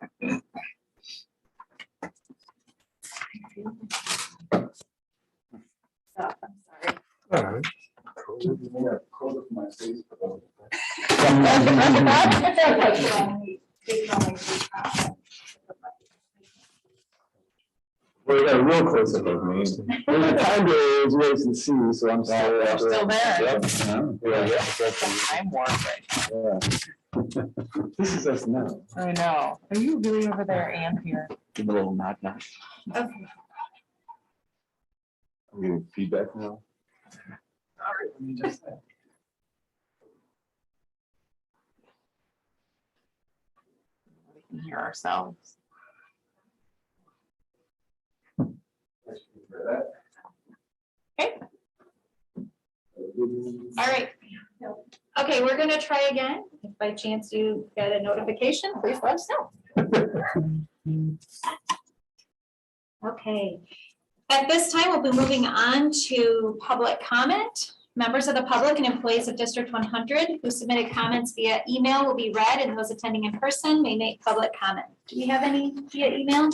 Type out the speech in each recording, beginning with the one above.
I'm sorry. All right. We got a real close up of me. There's a time delay is ways to see, so I'm still. You're still there. Yep. Yeah. I'm warm right now. Yeah. This is us now. I know. Are you really over there and here? Give a little nod now. Okay. I'm getting feedback now. All right, let me just. We can hear ourselves. Okay. All right. Okay, we're gonna try again. If by chance you get a notification, please let us know. Okay. At this time, we'll be moving on to public comment. Members of the public and employees of District 100 who submitted comments via email will be read, and those attending in person may make public comment. Do we have any via email?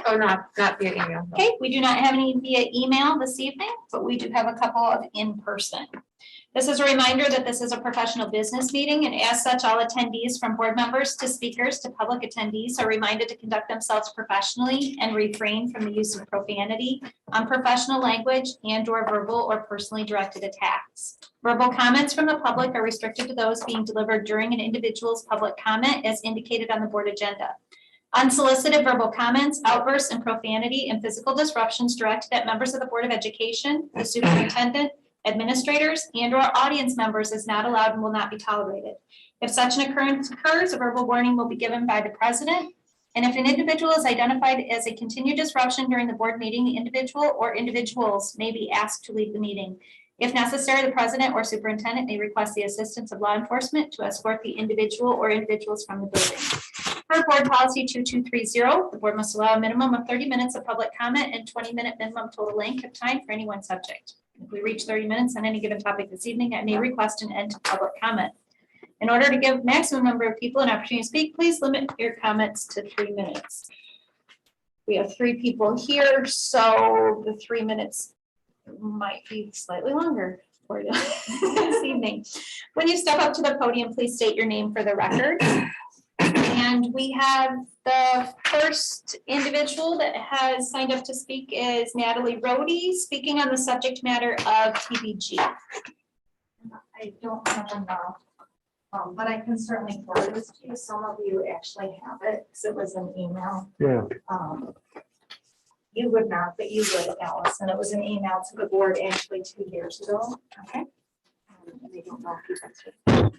Oh, not via email. Okay, we do not have any via email this evening, but we do have a couple of in person. This is a reminder that this is a professional business meeting, and as such, all attendees from board members to speakers to public attendees are reminded to conduct themselves professionally and refrain from the use of profanity, unprofessional language, and/or verbal or personally directed attacks. Verbal comments from the public are restricted to those being delivered during an individual's public comment as indicated on the board agenda. Unsolicited verbal comments, outbursts, and profanity and physical disruptions directed at members of the Board of Education, the superintendent, administrators, and/or audience members is not allowed and will not be tolerated. If such an occurrence occurs, a verbal warning will be given by the president. And if an individual is identified as a continued disruption during the board meeting, the individual or individuals may be asked to leave the meeting. If necessary, the president or superintendent may request the assistance of law enforcement to escort the individual or individuals from the building. Per Board Policy 2230, the board must allow a minimum of 30 minutes of public comment and 20-minute minimum total length of time for any one subject. If we reach 30 minutes on any given topic this evening, I may request an end to public comment. In order to give maximum number of people an opportunity to speak, please limit your comments to 3 minutes. We have 3 people here, so the 3 minutes might be slightly longer for you this evening. When you step up to the podium, please state your name for the record. And we have the first individual that has signed up to speak is Natalie Rohde, speaking on the subject matter of TBG. I don't have them now, but I can certainly forward this to you. Some of you actually have it because it was an email. Yeah. You would not, but you would, Alice. And it was an email to the board actually 2 years ago. Okay. I don't know if you guys would.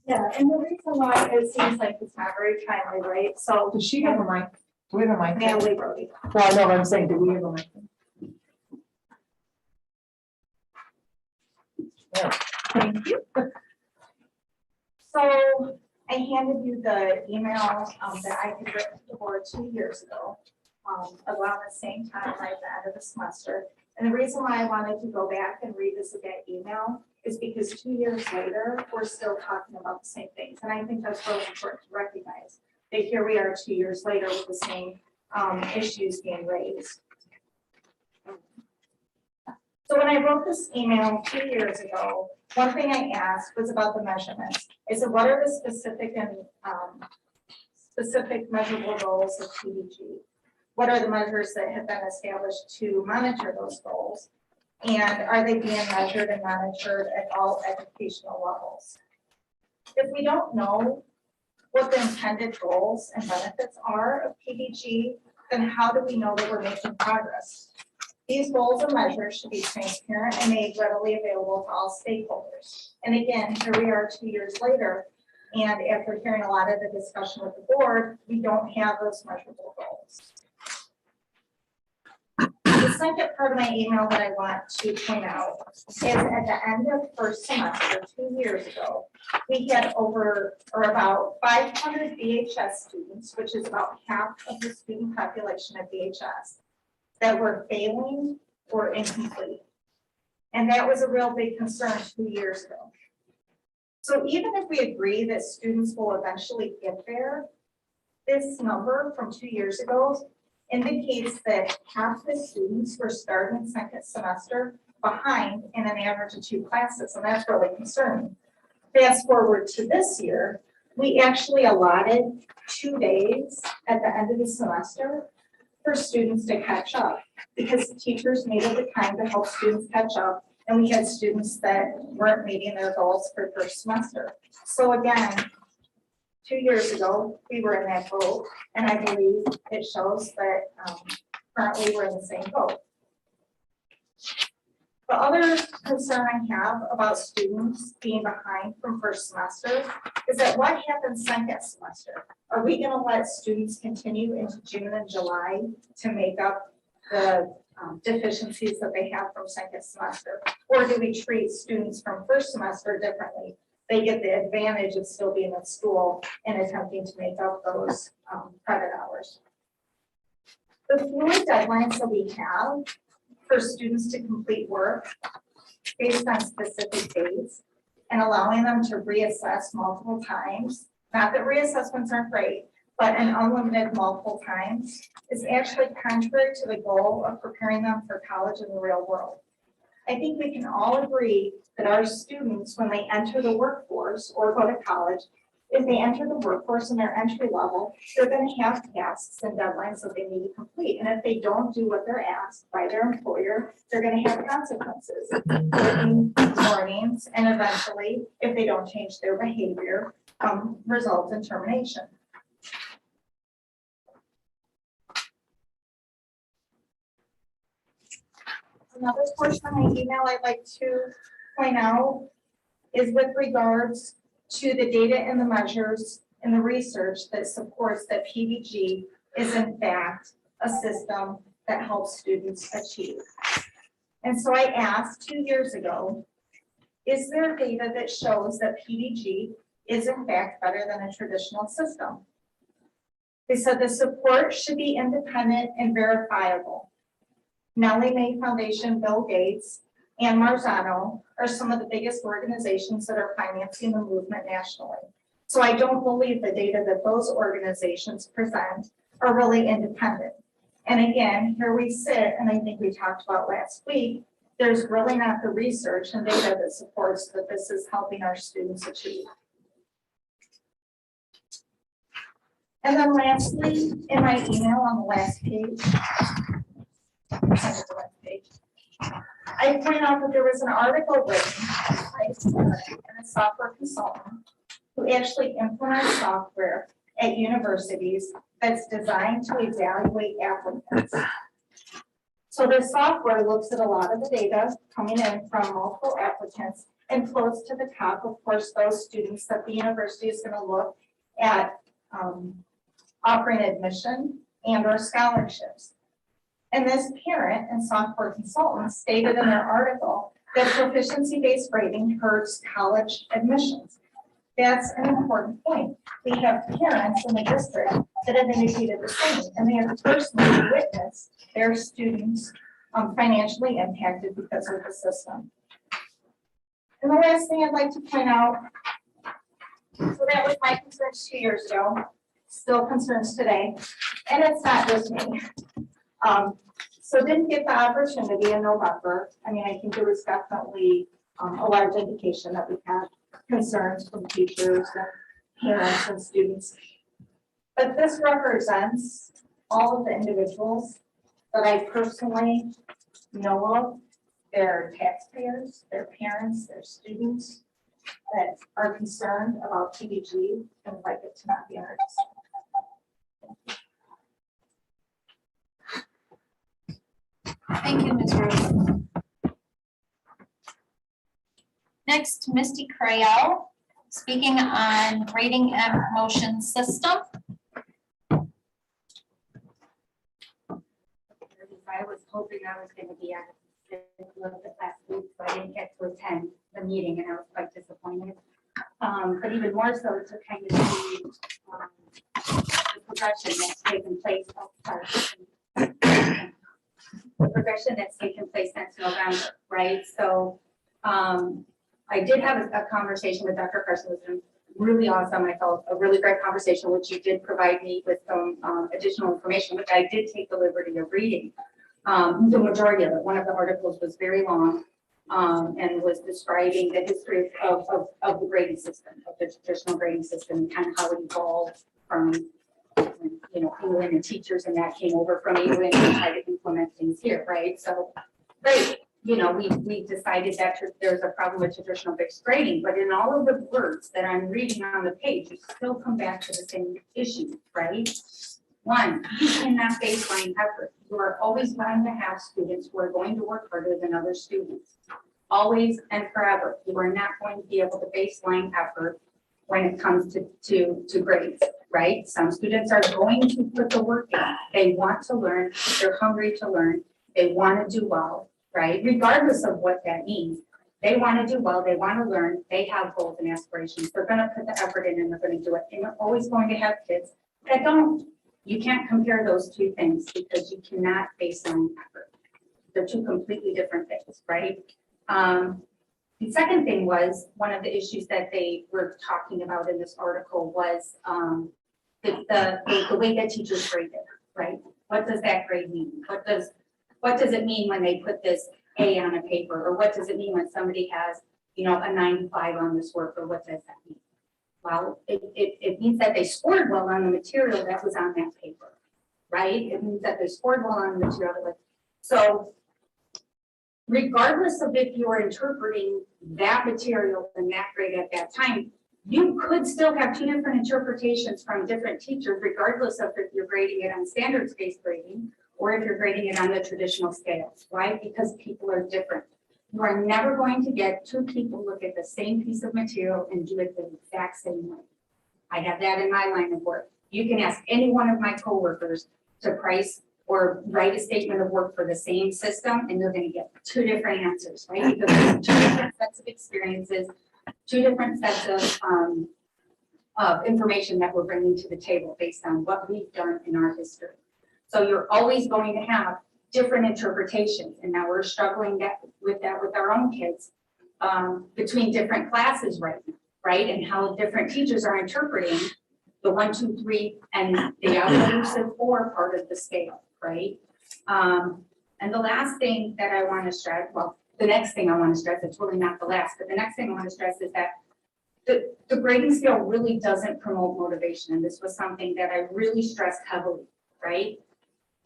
Yeah, and the reason why it seems like it's not very timely, right? So Does she have a mic? Do we have a mic? Natalie Rohde. Well, I know what I'm saying. Do we have a mic? Thank you. So I handed you the email that I had written to the board 2 years ago, around the same time, right at the end of the semester. And the reason why I wanted to go back and revisit that email is because 2 years later, we're still talking about the same things. And I think that's really important to recognize that here we are 2 years later with the same issues being raised. So when I wrote this email 2 years ago, one thing I asked was about the measurements. I said, what are the specific and specific measurable goals of TBG? What are the measures that have been established to monitor those goals? And are they being measured and monitored at all educational levels? If we don't know what the intended goals and benefits are of PBG, then how do we know that we're making progress? These goals and measures should be transparent and made readily available to all stakeholders. And again, here we are 2 years later, and after hearing a lot of the discussion with the board, we don't have those measurable goals. The second part of my email that I want to point out is at the end of first semester 2 years ago, we had about 500 VHS students, which is about half of the student population of VHS, that were failing or incomplete. And that was a real big concern 2 years ago. So even if we agree that students will eventually get there, this number from 2 years ago indicates that half the students were starting second semester behind in an average of 2 classes, and that's really concerning. Fast forward to this year, we actually allotted 2 days at the end of the semester for students to catch up, because teachers needed the time to help students catch up, and we had students that weren't meeting their goals for first semester. So again, 2 years ago, we were in that boat, and I believe it shows that currently we're in the same boat. The other concern I have about students being behind from first semester is that what happens second semester? Are we gonna let students continue into June and July to make up the deficiencies that they have from second semester? Or do we treat students from first semester differently? They get the advantage of still being at school and attempting to make up those credit hours. The fluid deadlines that we have for students to complete work based on specific dates and allowing them to reassess multiple times, not that reassessments aren't great, but an unlimited multiple times is actually contrary to the goal of preparing them for college in the real world. I think we can all agree that our students, when they enter the workforce or go to college, if they enter the workforce in their entry level, they're going to have tasks and deadlines that they need to complete. And if they don't do what they're asked by their employer, they're going to have consequences, written warnings, and eventually, if they don't change their behavior, result in termination. Another portion of my email I'd like to point out is with regards to the data and the measures and the research that supports that PBG is in fact a system that helps students achieve. And so I asked 2 years ago, is there data that shows that PBG is in fact better than a traditional system? They said the support should be independent and verifiable. Nellie Mae Foundation, Bill Gates, and Marzano are some of the biggest organizations that are financing the movement nationally. So I don't believe the data that those organizations present are really independent. And again, here we sit, and I think we talked about last week, there's really not the research and data that supports that this is helping our students achieve. And then lastly, in my email on the last page, I point out that there was an article written by a software consultant who actually implements software at universities that's designed to evaluate applicants. So this software looks at a lot of the data coming in from multiple applicants and floats to the top, of course, those students that the university is going to look at offering admission and or scholarships. And this parent and software consultant stated in their article that proficiency-based grading hurts college admissions. That's an important point. We have parents in the district that have indicated the same, and they have personally witnessed their students financially impacted because of the system. And the last thing I'd like to point out, so that was my concerns 2 years ago, still concerns today, and it's not just me. So didn't get the opportunity in November. I mean, I think there was definitely a large indication that we had concerns from teachers and parents and students. But this represents all of the individuals that I personally know of. They're taxpayers, their parents, their students that are concerned about PBG and would like it to not be in our district. Thank you, Ms. Rose. Next, Misty Crayell, speaking on grading and promotion system. I was hoping I was going to be at a little bit last week, so I didn't get to attend the meeting, and I was quite disappointed. But even more so to kind of see the progression that's taken place. The progression that's taken place since November, right? So I did have a conversation with Dr. Carson, it was really awesome. I felt a really great conversation, which you did provide me with some additional information, which I did take the liberty of reading. The majority of it, one of the articles was very long and was describing the history of the grading system, of the traditional grading system, and kind of how it evolved from, you know, England and teachers, and that came over from England and tried to implement things here, right? So, great. You know, we decided that there's a problem with traditional fixed grading, but in all of the words that I'm reading on the page, you still come back to the same issue, right? One, you cannot baseline effort. You are always going to have students who are going to work harder than other students. Always and forever. You are not going to be able to baseline effort when it comes to grades, right? Some students are going to put the work in. They want to learn. They're hungry to learn. They want to do well, right? Regardless of what that means. They want to do well. They want to learn. They have goals and aspirations. They're going to put the effort in and they're going to do it. And you're always going to have kids that don't. You can't compare those two things because you cannot baseline effort. They're two completely different things, right? The second thing was, one of the issues that they were talking about in this article was the way that teachers grade it, right? What does that grade mean? What does it mean when they put this A on a paper? Or what does it mean when somebody has, you know, a 95 on this work, or what does that mean? Well, it means that they scored well on the material that was on that paper, right? It means that they scored well on the material. So regardless of if you're interpreting that material and that grade at that time, you could still have two different interpretations from different teachers, regardless of if you're grading it on standards-based grading or if you're grading it on the traditional scales, right? Because people are different. You are never going to get two people look at the same piece of material and do it the exact same way. I have that in my line of work. You can ask any one of my coworkers to price or write a statement of work for the same system, and you're going to get two different answers, right? Because there's two different sets of experiences, two different sets of information that we're bringing to the table based on what we've done in our history. So you're always going to have different interpretations, and now we're struggling with that with our own kids between different classes right now, right? And how different teachers are interpreting the 1, 2, 3, and the inclusive 4 part of the scale, right? And the last thing that I want to stress, well, the next thing I want to stress, it's really not the last, but the next thing I want to stress is that the grading scale really doesn't promote motivation, and this was something that I really stressed heavily, right?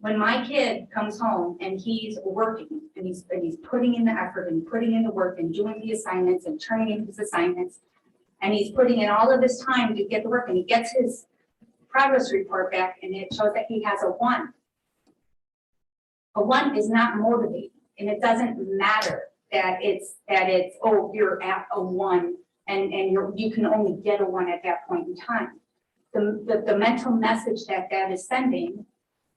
When my kid comes home and he's working and he's putting in the effort and putting in the work and doing the assignments and turning in his assignments, and he's putting in all of this time to get the work, and he gets his progress report back and it shows that he has a 1. A 1 is not motivating, and it doesn't matter that it's oh, you're at a 1 and you can only get a 1 at that point in time. The mental message that is sending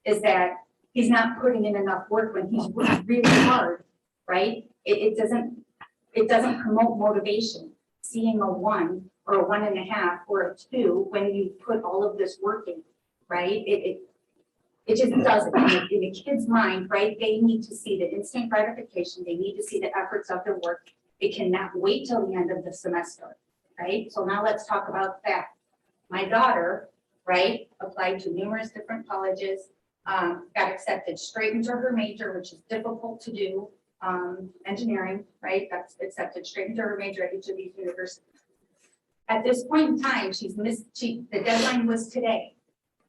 is that he's not putting in enough work when he's worked really hard, right? It doesn't promote motivation. Seeing a 1 or a 1.5 or a 2 when you put all of this work in, right? It just doesn't. In a kid's mind, right? They need to see the instant gratification. They need to see the efforts of their work. It cannot wait till the end of the semester, right? So now let's talk about that. My daughter, right, applied to numerous different colleges, got accepted straight into her major, which is difficult to do, engineering, right? That's accepted straight into her major at each of these universities. At this point in time, the deadline was today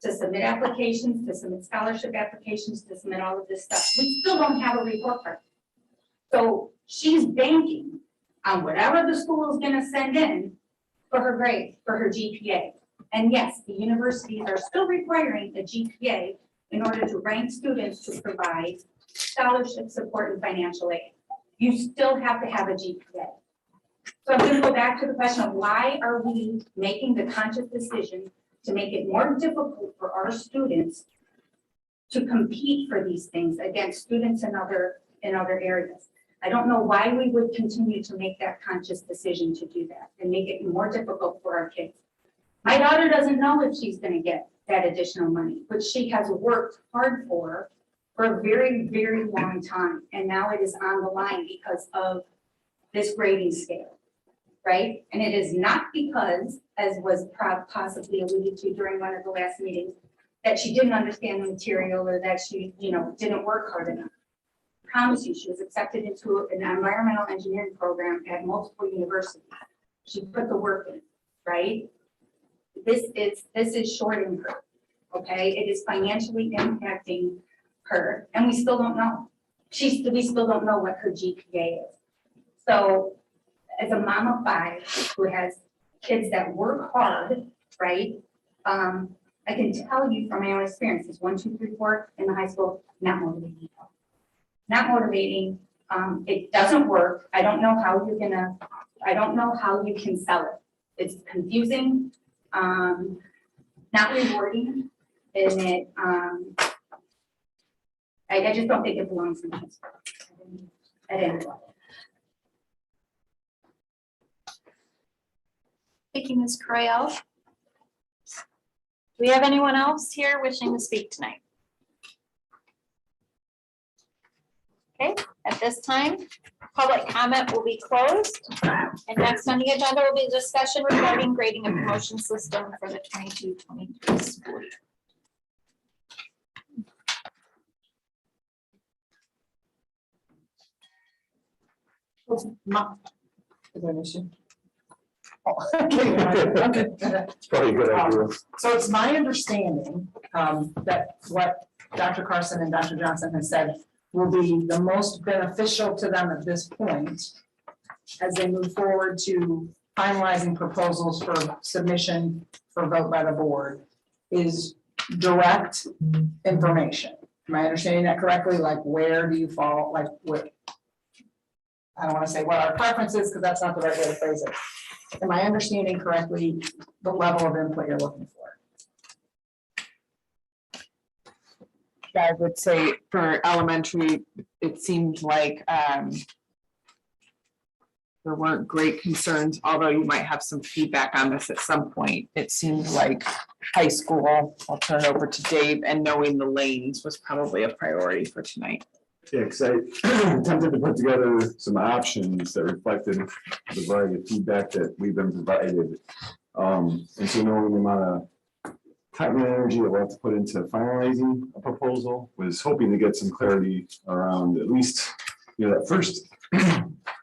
to submit applications, to submit scholarship applications, to submit all of this stuff. We still don't have a report card. So she's banking on whatever the school is going to send in for her grade, for her GPA. And yes, the universities are still requiring a GPA in order to rank students to provide scholarship support and financial aid. You still have to have a GPA. So I'm going to go back to the question of why are we making the conscious decision to make it more difficult for our students to compete for these things against students in other areas. I don't know why we would continue to make that conscious decision to do that and make it more difficult for our kids. My daughter doesn't know if she's going to get that additional money, which she has worked hard for a very, very long time. And now it is on the line because of this grading scale. right? And it is not because, as was possibly alluded to during one of the last meetings, that she didn't understand the material or that she, didn't work hard enough. I promise you, she was accepted into an environmental engineering program at multiple universities. She put the work in, right? This is shorting her, okay? It is financially impacting her, and we still don't know. We still don't know what her GPA is. So as a mom of 5 who has kids that work hard, right? I can tell you from my own experiences, 1, 2, 3, 4 in the high school, not motivating. Not motivating. It doesn't work. I don't know how you can sell it. It's confusing, not rewarding, and it, I just don't think it belongs in high school. At any level. Thank you, Ms. Croyle. Do we have anyone else here wishing to speak tonight? Okay, at this time, public comment will be closed. And next on the agenda will be a discussion regarding grading and promotion system for the 22-23 school year. Is there an issue? It's probably a good idea. So it's my understanding that what Dr. Carson and Dr. Johnson have said will be the most beneficial to them at this point as they move forward to finalizing proposals for submission for vote by the board is direct information. Am I understanding that correctly? Like, where do you fall, like, what? I don't want to say what our preference is, because that's not the right way to phrase it. Am I understanding correctly the level of input you're looking for? I would say for elementary, it seemed like there weren't great concerns, although you might have some feedback on this at some point. It seemed like high school, I'll turn it over to Dave, and knowing the lanes was probably a priority for tonight. Yeah, because I attempted to put together some options that reflected the variety of feedback that we've been provided. And so knowing the amount of time and energy that we'll have to put into finalizing a proposal, was hoping to get some clarity around at least, that first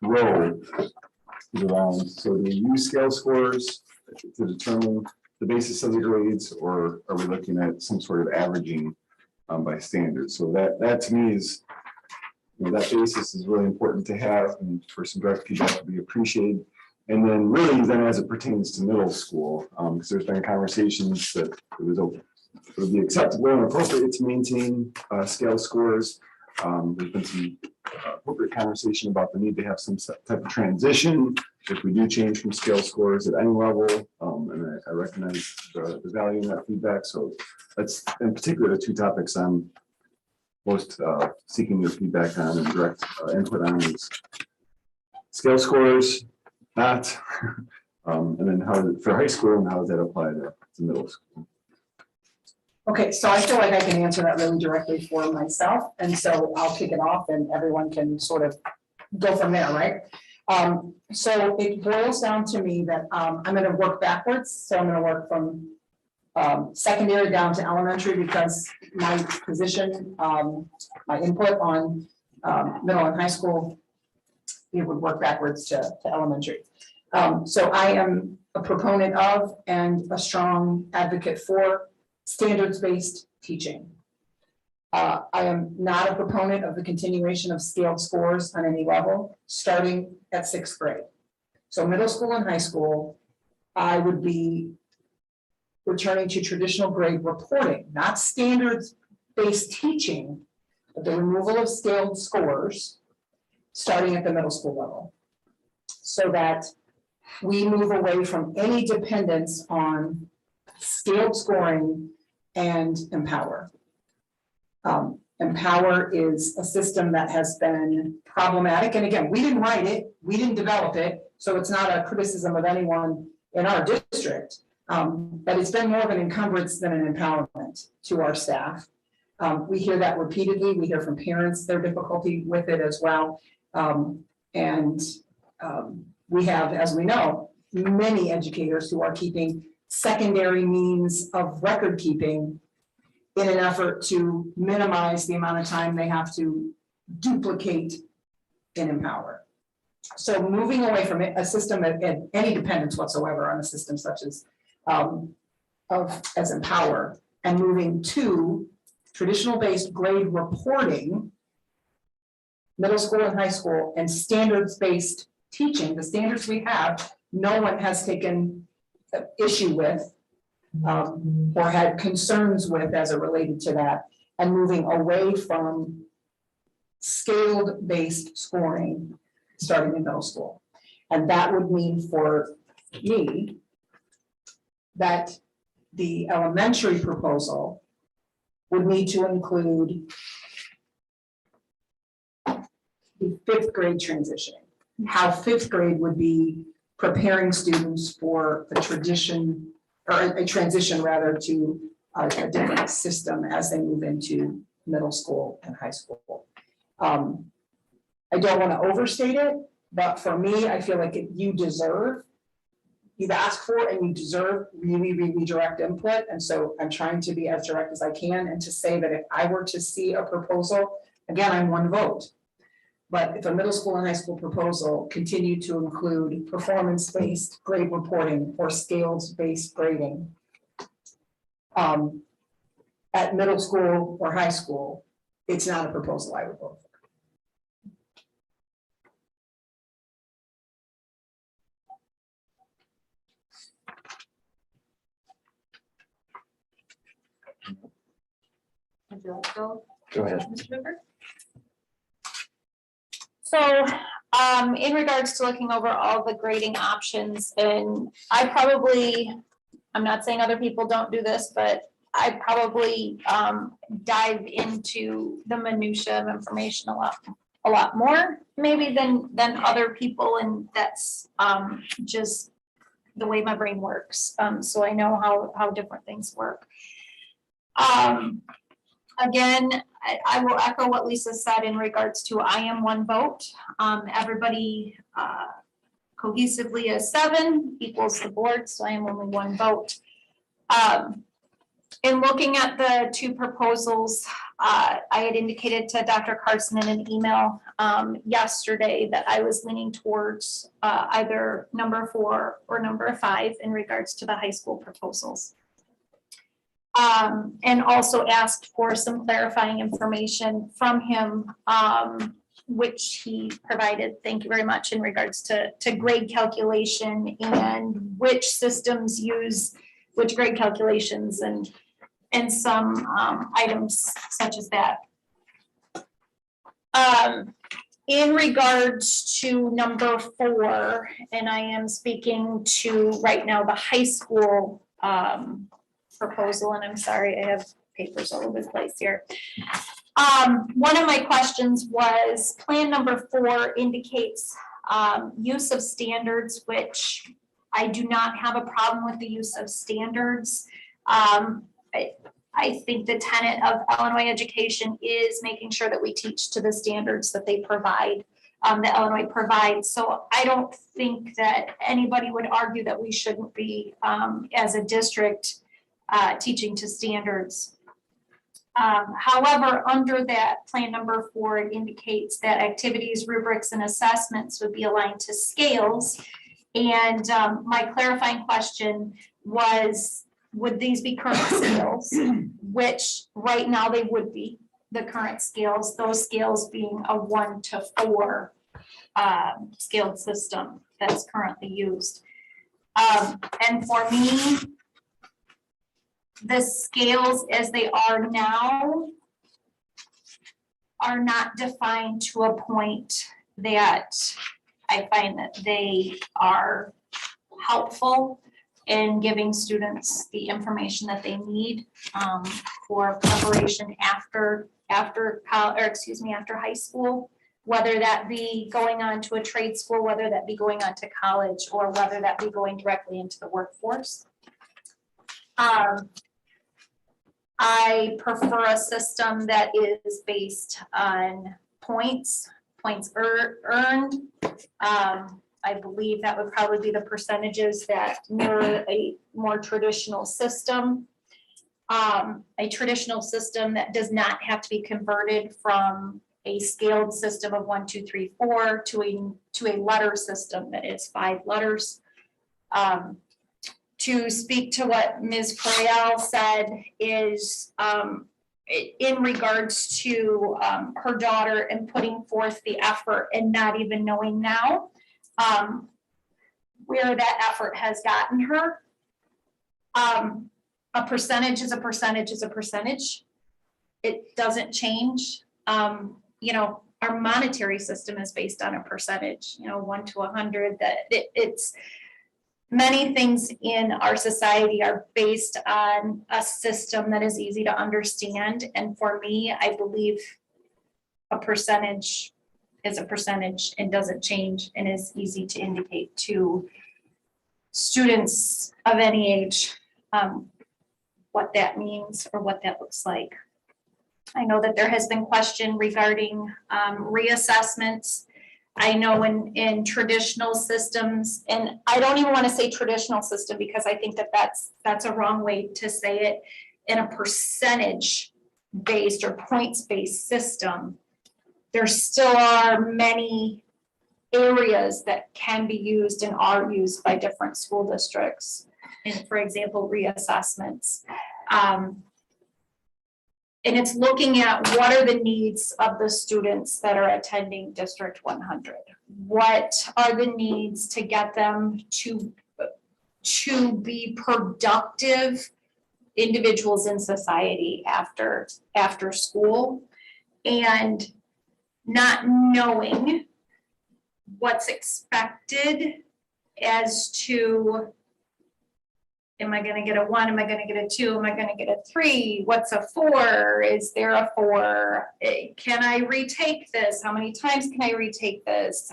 row is around, so do we use scale scores to determine the basis of the grades, or are we looking at some sort of averaging by standards? So that to me is, that basis is really important to have, and for some direct feedback to be appreciated. And then really then as it pertains to middle school, because there's been conversations that it would be acceptable and appropriate to maintain scale scores. There's been some appropriate conversation about the need to have some type of transition if we do change from scale scores at any level. And I recognize the value in that feedback. So that's in particular the 2 topics I'm most seeking your feedback on and direct input on is scale scores, not, and then how for high school and how does that apply to middle school? Okay, so I feel like I can answer that really directly for myself, and so I'll kick it off and everyone can sort of go from there, right? So it boils down to me that I'm going to work backwards. So I'm going to work from secondary down to elementary, because my position, my input on middle and high school, it would work backwards to elementary. So I am a proponent of and a strong advocate for standards-based teaching. I am not a proponent of the continuation of scaled scores on any level, starting at 6th grade. So middle school and high school, I would be returning to traditional grade reporting, not standards-based teaching, but the removal of scaled scores, starting at the middle school level, so that we move away from any dependence on scaled scoring and Empower. Empower is a system that has been problematic. And again, we didn't write it, we didn't develop it, so it's not a criticism of anyone in our district. But it's been more of an encumbrance than an empowerment to our staff. We hear that repeatedly. We hear from parents their difficulty with it as well. we have, as we know, many educators who are keeping secondary means of record keeping in an effort to minimize the amount of time they have to duplicate and empower. So moving away from a system of any dependence whatsoever on a system such as as Empower, and moving to traditional-based grade reporting, middle school and high school, and standards-based teaching, the standards we have, no one has taken issue with or had concerns with as it related to that, and moving away from scaled-based scoring starting in middle school. And that would mean for me that the elementary proposal would need to include the fifth grade transitioning, how fifth grade would be preparing students for a transition rather to a different system as they move into middle school and high school. I don't want to overstate it, but for me, I feel like you've asked for and you deserve really, really direct input. And so I'm trying to be as direct as I can and to say that if I were to see a proposal, again, I'm one vote. But if a middle school and high school proposal continued to include performance-based grade reporting or scales-based grading at middle school or high school, it's not a proposal I would vote for. Would you like to go? Go ahead. Mr. Hoover? So, in regards to looking over all the grading options, and I'm not saying other people don't do this, but I probably dive into the minutia of information a lot more maybe than other people, and that's just the way my brain works. So I know how different things work. Again, I will echo what Lisa said in regards to I am one vote. Everybody cohesively as 7 equals the board, so I am only one vote. In looking at the 2 proposals, I had indicated to Dr. Carson in an email yesterday that I was leaning towards either number 4 or number 5 in regards to the high school proposals. And also asked for some clarifying information from him, which he provided. Thank you very much in regards to grade calculation and which systems use which grade calculations and some items such as that. In regards to number 4, and I am speaking to right now the high school proposal, and I'm sorry, I have papers all over the place here. One of my questions was plan number 4 indicates use of standards, which I do not have a problem with the use of standards. I think the tenet of Illinois education is making sure that we teach to the standards that they provide, that Illinois provides. So I don't think that anybody would argue that we shouldn't be, as a district, teaching to standards. However, under that plan number 4, it indicates that activities, rubrics, and assessments would be aligned to scales. And my clarifying question was, would these be current scales? Which right now they would be the current scales, those scales being a 1 to 4 scaled system that's currently used. And for me, the scales as they are now are not defined to a point that I find that they are helpful in giving students the information that they need for preparation after high school, whether that be going on to a trade school, whether that be going on to college, or whether that be going directly into the workforce. I prefer a system that is based on points earned, I believe that would probably be the percentages that mirror a more traditional system. A traditional system that does not have to be converted from a scaled system of 1, 2, 3, 4 to a letter system that is 5 letters. To speak to what Ms. Correal said is in regards to her daughter and putting forth the effort and not even knowing now where that effort has gotten her. A percentage is a percentage is a percentage. It doesn't change. You know, our monetary system is based on a percentage, you know, 1 to 100, that it's many things in our society are based on a system that is easy to understand. And for me, I believe a percentage is a percentage and doesn't change and is easy to indicate to students of any age what that means or what that looks like. I know that there has been question regarding reassessments. I know in traditional systems, and I don't even want to say traditional system because I think that that's a wrong way to say it. In a percentage based or points based system, there still are many areas that can be used and are used by different school districts. And for example, reassessments. And it's looking at what are the needs of the students that are attending District 100. What are the needs to get them to be productive individuals in society after school, and not knowing what's expected as to, am I going to get a 1? Am I going to get a 2? Am I going to get a 3? What's a 4? Is there a 4? Can I retake this? How many times can I retake this?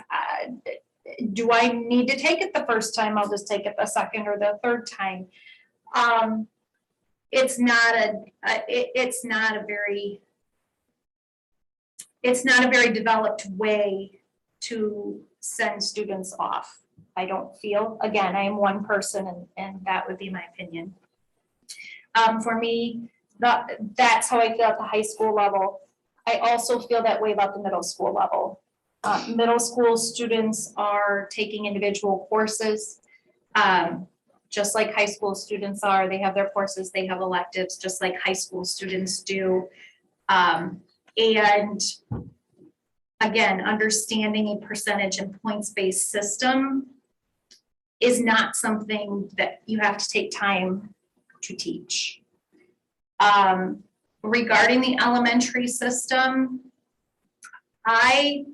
Do I need to take it the first time? I'll just take it the second or the third time. It's not a very developed way to send students off. I don't feel, again, I am one person and that would be my opinion. For me, that's how I feel at the high school level. I also feel that way about the middle school level. Middle school students are taking individual courses, just like high school students are. They have their courses, they have electives, just like high school students do. And again, understanding a percentage and points-based system is not something that you have to take time to teach. Regarding the elementary system, I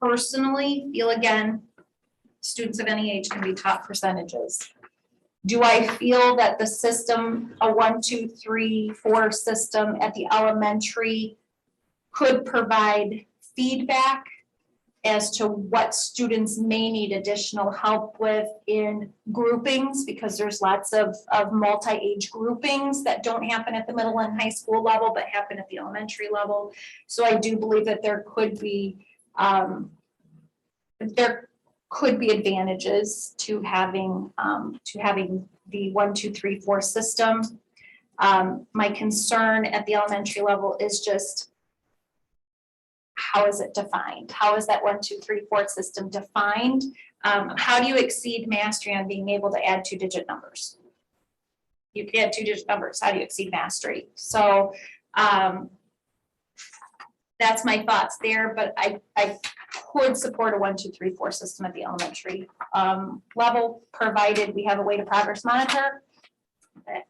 personally feel, again, students of any age can be taught percentages. Do I feel that the system, a 1, 2, 3, 4 system at the elementary could provide feedback as to what students may need additional help with in groupings, because there's lots of multi-age groupings that don't happen at the middle and high school level, but happen at the elementary level. So I do believe that there could be advantages to having the 1, 2, 3, 4 system. My concern at the elementary level is just, how is it defined? How is that 1, 2, 3, 4 system defined? How do you exceed mastery on being able to add 2-digit numbers? You can add 2-digit numbers. How do you exceed mastery? So that's my thoughts there, but I could support a 1, 2, 3, 4 system at the elementary level, provided we have a way to progress monitor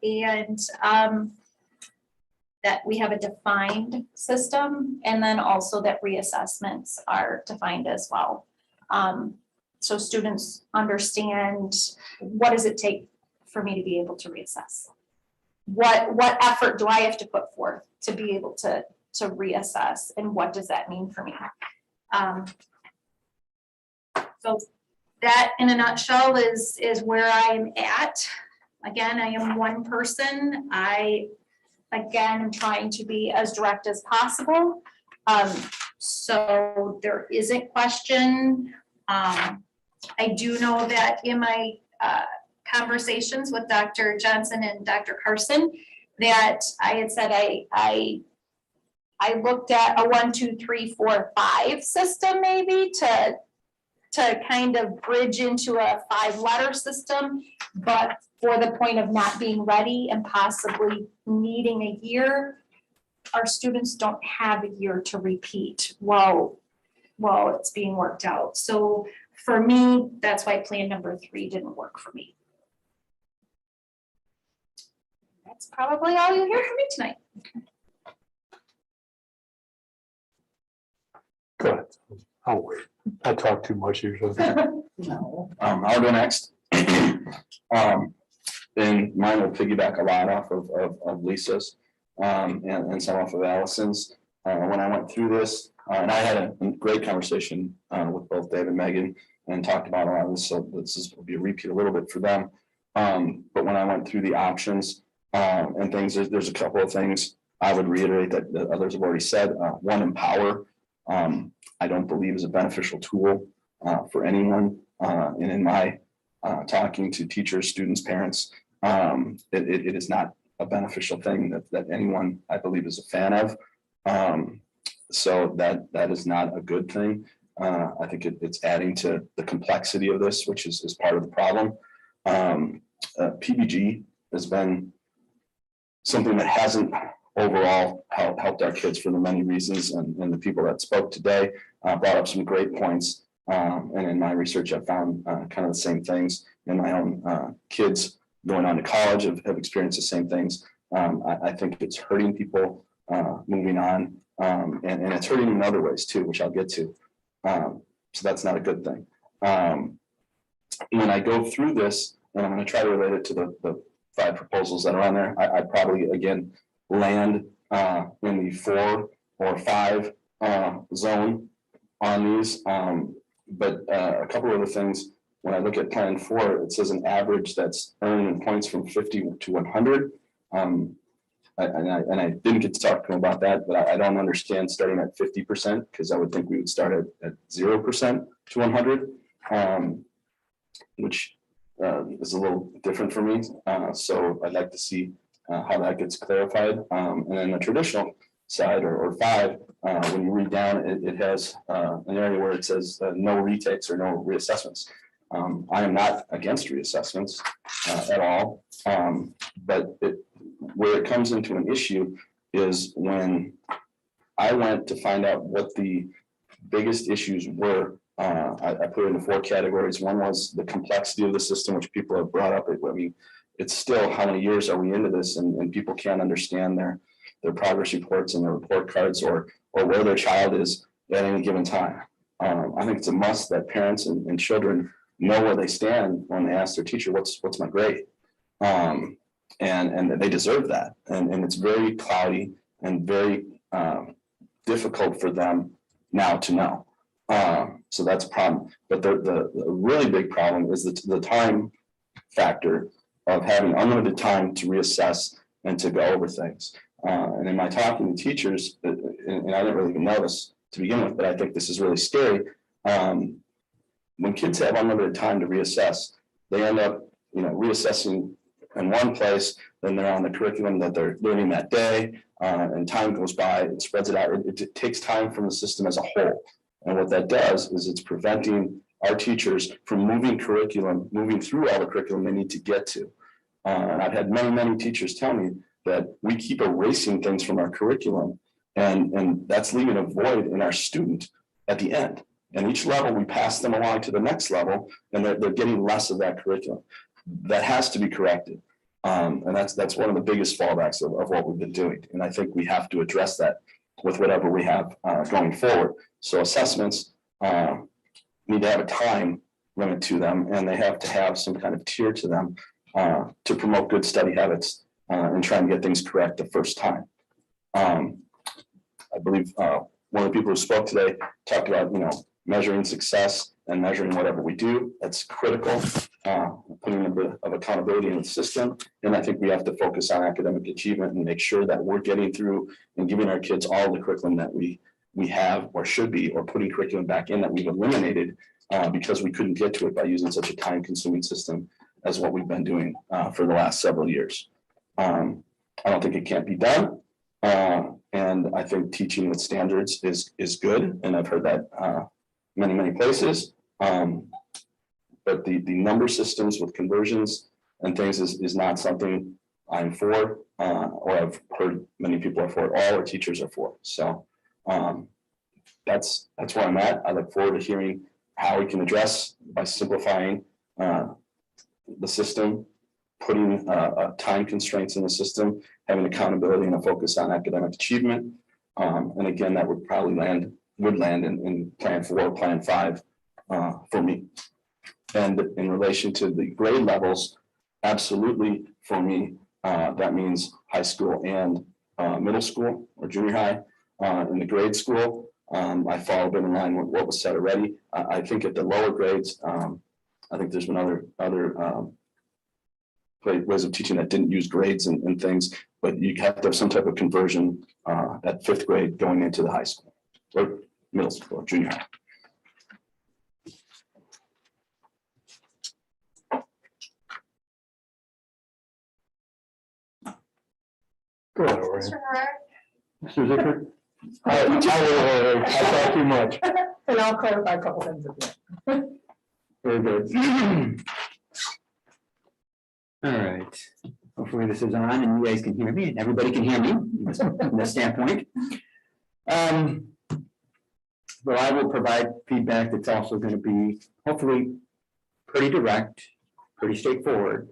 and that we have a defined system, and then also that reassessments are defined as well. So students understand, what does it take for me to be able to reassess? What effort do I have to put forth to be able to reassess, and what does that mean for me? So that in a nutshell is where I'm at. Again, I am one person. Again, I'm trying to be as direct as possible. So there isn't question. I do know that in my conversations with Dr. Johnson and Dr. Carson, that I had said I looked at a 1, 2, 3, 4, 5 system maybe to kind of bridge into a 5-letter system, but for the point of not being ready and possibly needing a year, our students don't have a year to repeat while it's being worked out. So for me, that's why plan number 3 didn't work for me. That's probably all you hear from me tonight. Good. I'll wait. I talk too much usually. No. I'll go next. And mine will piggyback a lot off of Lisa's, and some off of Allison's. When I went through this, and I had a great conversation, with both Dave and Megan and talked about a lot of this, so will be a repeat a little bit for them. But when I went through the options, and things, there's a couple of things I would reiterate that others have already said. One, Empower, I don't believe is a beneficial tool, for anyone, and in my talking to teachers, students, parents, it is not a beneficial thing that anyone, I believe, is a fan of. So that is not a good thing. I think it's adding to the complexity of this, which is part of the problem. PBG has been something that hasn't overall helped our kids for the many reasons, and the people that spoke today brought up some great points. And in my research, I found kind of the same things. In my own kids going on to college have experienced the same things. I think it's hurting people moving on, and it's hurting in other ways too, which I'll get to. So that's not a good thing. When I go through this, and I'm going to try to relate it to the 5 proposals that are on there, I probably again land in the 4 or 5 zone on these. But a couple of other things, when I look at plan 4, it says an average that's earning points from 50 to 100. And I didn't get to talk to him about that, but I don't understand starting at 50%, because I would think we would start at 0% to 100, which is a little different for me. So I'd like to see how that gets clarified. And then the traditional side or 5, when you read down, it has an area where it says no retakes or no reassessments. I am not against reassessments at all, but where it comes into an issue is when I went to find out what the biggest issues were. I put it into 4 categories. One was the complexity of the system, which people have brought up. I mean, it's still, how many years are we into this, and people can't understand their progress reports and their report cards, or where their child is at any given time. I think it's a must that parents and children know where they stand when they ask their teacher, what's my grade? And they deserve that. And it's very cloudy and very difficult for them now to know. So that's a problem. But the really big problem is the time factor of having unlimited time to reassess and to go over things. And in my talking to teachers, and I didn't really even know this to begin with, but I think this is really scary. When kids have unlimited time to reassess, they end up, reassessing in one place, then they're on the curriculum that they're learning that day, and time goes by, it spreads it out. It takes time from the system as a whole. And what that does is it's preventing our teachers from moving through all the curriculum they need to get to. And I've had many, many teachers tell me that we keep erasing things from our curriculum, and that's leaving a void in our student at the end. And each level, we pass them along to the next level, and they're getting less of that curriculum. That has to be corrected. And that's one of the biggest fallbacks of what we've been doing. And I think we have to address that with whatever we have going forward. So assessments need to have a time limit to them, and they have to have some kind of tier to them to promote good study habits and try and get things correct the first time. I believe one of the people who spoke today talked about, measuring success and measuring whatever we do. That's critical, putting a bit of accountability in the system. And I think we have to focus on academic achievement and make sure that we're getting through and giving our kids all the curriculum that we we have or should be, or putting curriculum back in that we've eliminated because we couldn't get to it by using such a time-consuming system as what we've been doing for the last several years. I don't think it can't be done. And I think teaching with standards is good, and I've heard that many places. But the number systems with conversions and things is not something I'm for, or I've heard many people are for it all, or teachers are for. So that's where I'm at. I look forward to hearing how we can address by simplifying the system, putting time constraints in the system, having accountability and a focus on academic achievement. And again, that would probably would land in Plan 4, Plan 5 for me. And in relation to the grade levels, absolutely for me, that means high school and middle school or junior high. In the grade school, I fall a bit in line with what was said already. I think at the lower grades, I think there's been other ways of teaching that didn't use grades and things, but you have to have some type of conversion at 5th grade going into the high school or middle school or junior high. Go ahead, Orion. Mr. Herrera? Mr. Zickert? I talk too much. And I'll clarify a couple things at the end. Very good. All right, hopefully this is on and you guys can hear me and everybody can hear me from this standpoint. Well, I will provide feedback that's also going to be hopefully pretty direct, pretty straightforward,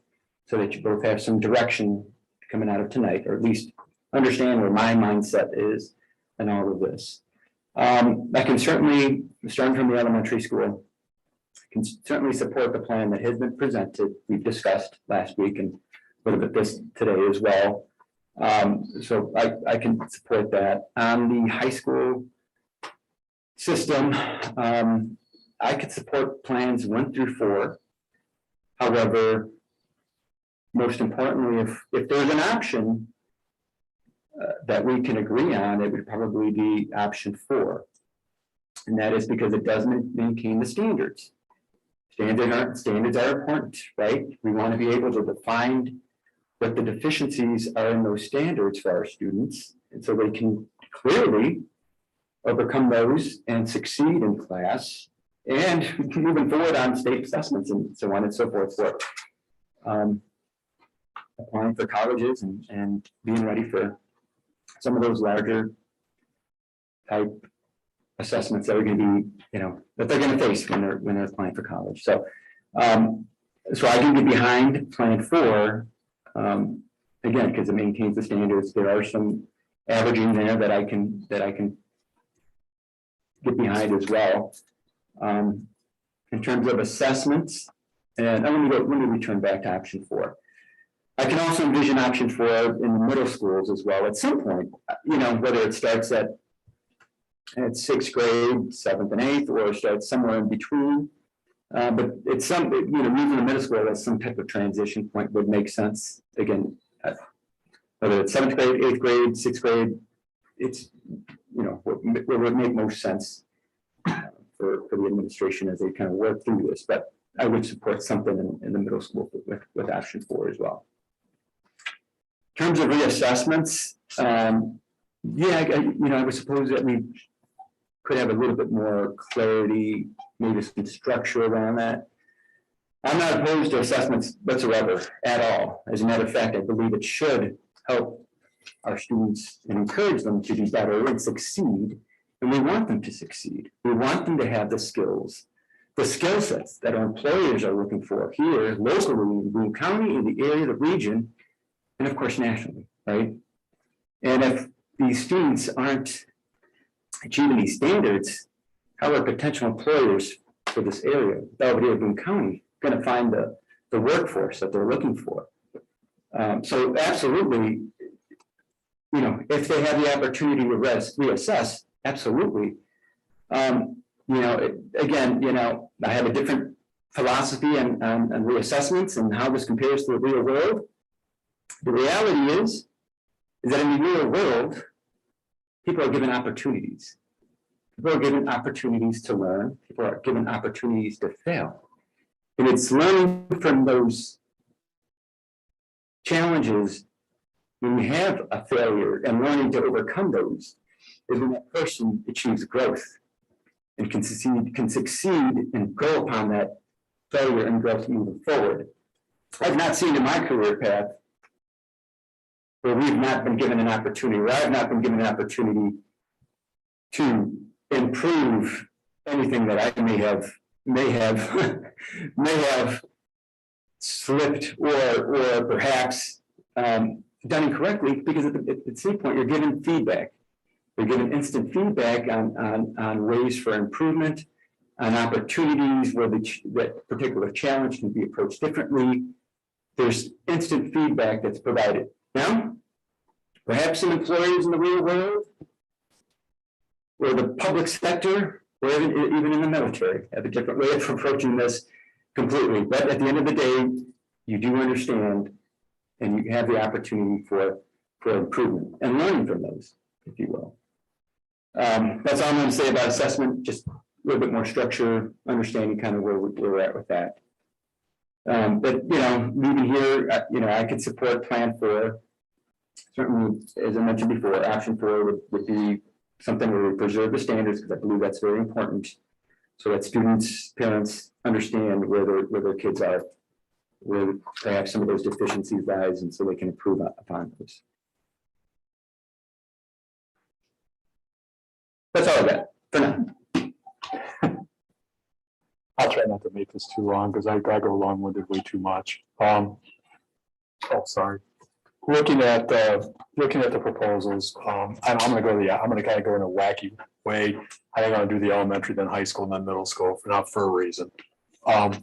so that you both have some direction coming out of tonight, or at least understand where my mindset is in all of this. I can certainly, starting from the elementary school, can certainly support the plan that has been presented. We've discussed last week and a little bit this today as well. So I can support that. On the high school system, I could support plans 1 through 4. However, most importantly, if there's an option that we can agree on, it would probably be option 4. And that is because it doesn't maintain the standards. Standards are important, right? We want to be able to define what the deficiencies are in those standards for our students, and so they can clearly overcome those and succeed in class, and moving forward on state assessments and so on and so forth for applying for colleges and being ready for some of those larger type assessments that are going to be, that they're going to face when they're applying for college. So, so I can get behind Plan 4, again, because it maintains the standards. There are some averaging there that I can get behind as well. In terms of assessments, and let me return back to option 4. I can also envision option 4 in the middle schools as well at some point, whether it starts at 6th grade, 7th and 8th, or starts somewhere in between. But it's some, moving the middle school as some type of transition point would make sense. Again, whether it's 7th grade, 8th grade, 6th grade, it's, what would make most sense for the administration as they kind of work through this. But I would support something in the middle school with option 4 as well. In terms of reassessments, I would suppose that we could have a little bit more clarity, maybe some structure around that. I'm not opposed to assessments whatsoever at all. As a matter of fact, I believe it should help our students and encourage them to do better and succeed. And we want them to succeed. We want them to have the skills, the skill sets that our employers are looking for here locally in Boone County, in the area, the region, and of course nationally, right? And if these students aren't achieving these standards, how are potential employers for this area, Belvedere, Boone County, going to find the workforce that they're looking for? So absolutely, if they have the opportunity to reassess, absolutely. Again, I have a different philosophy on reassessments and how this compares to the real world. The reality is that in the real world, people are given opportunities. People are given opportunities to learn. People are given opportunities to fail. And it's learning from those challenges when you have a failure and learning to overcome those is when that person achieves growth and can succeed and grow upon that failure and growth moving forward. I've not seen in my career path where we've not been given an opportunity, where I've not been given an opportunity to improve anything that I may have slipped or perhaps done incorrectly, because at the same point, you're given feedback. You're given instant feedback on ways for improvement, on opportunities where that particular challenge can be approached differently. There's instant feedback that's provided. Now, perhaps some employers in the real world, or the public sector, or even in the military, have a different way of approaching this completely. But at the end of the day, you do understand, and you have the opportunity for improvement and learning from those, if you will. That's all I'm going to say about assessment. Just a little bit more structure, understanding kind of where we're at with that. But leaving here, I could support Plan 4. Certainly, as I mentioned before, option 4 would be something where we preserve the standards, because I believe that's very important, so that students, parents understand where their kids are, where perhaps some of those deficiencies lies, and so they can improve upon those. That's all I got for now. I'll try not to make this too long because I go long-winded way too much. Sorry. Looking at the proposals, I'm going to kind of go in a wacky way. I think I'm going to do the elementary, then high school, and then middle school, for a reason. Part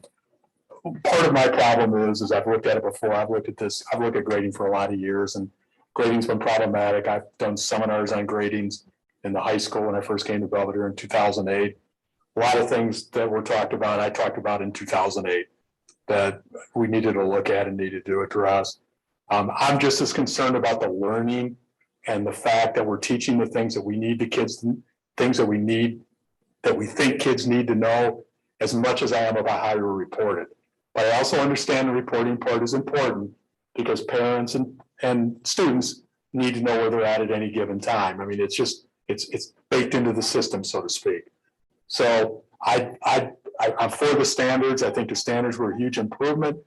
of my problem is I've looked at it before. I've looked at grading for a lot of years, and grading's been problematic. I've done seminars on gradings in the high school when I first came to Belvedere in 2008. A lot of things that were talked about, I talked about in 2008 that we needed to look at and needed to address. I'm just as concerned about the learning and the fact that we're teaching the things that we need the kids, things that we think kids need to know, as much as I am about how to report it. But I also understand the reporting part is important, because parents and students need to know where they're at any given time. I mean, it's baked into the system, so to speak. So I'm for the standards. I think the standards were a huge improvement.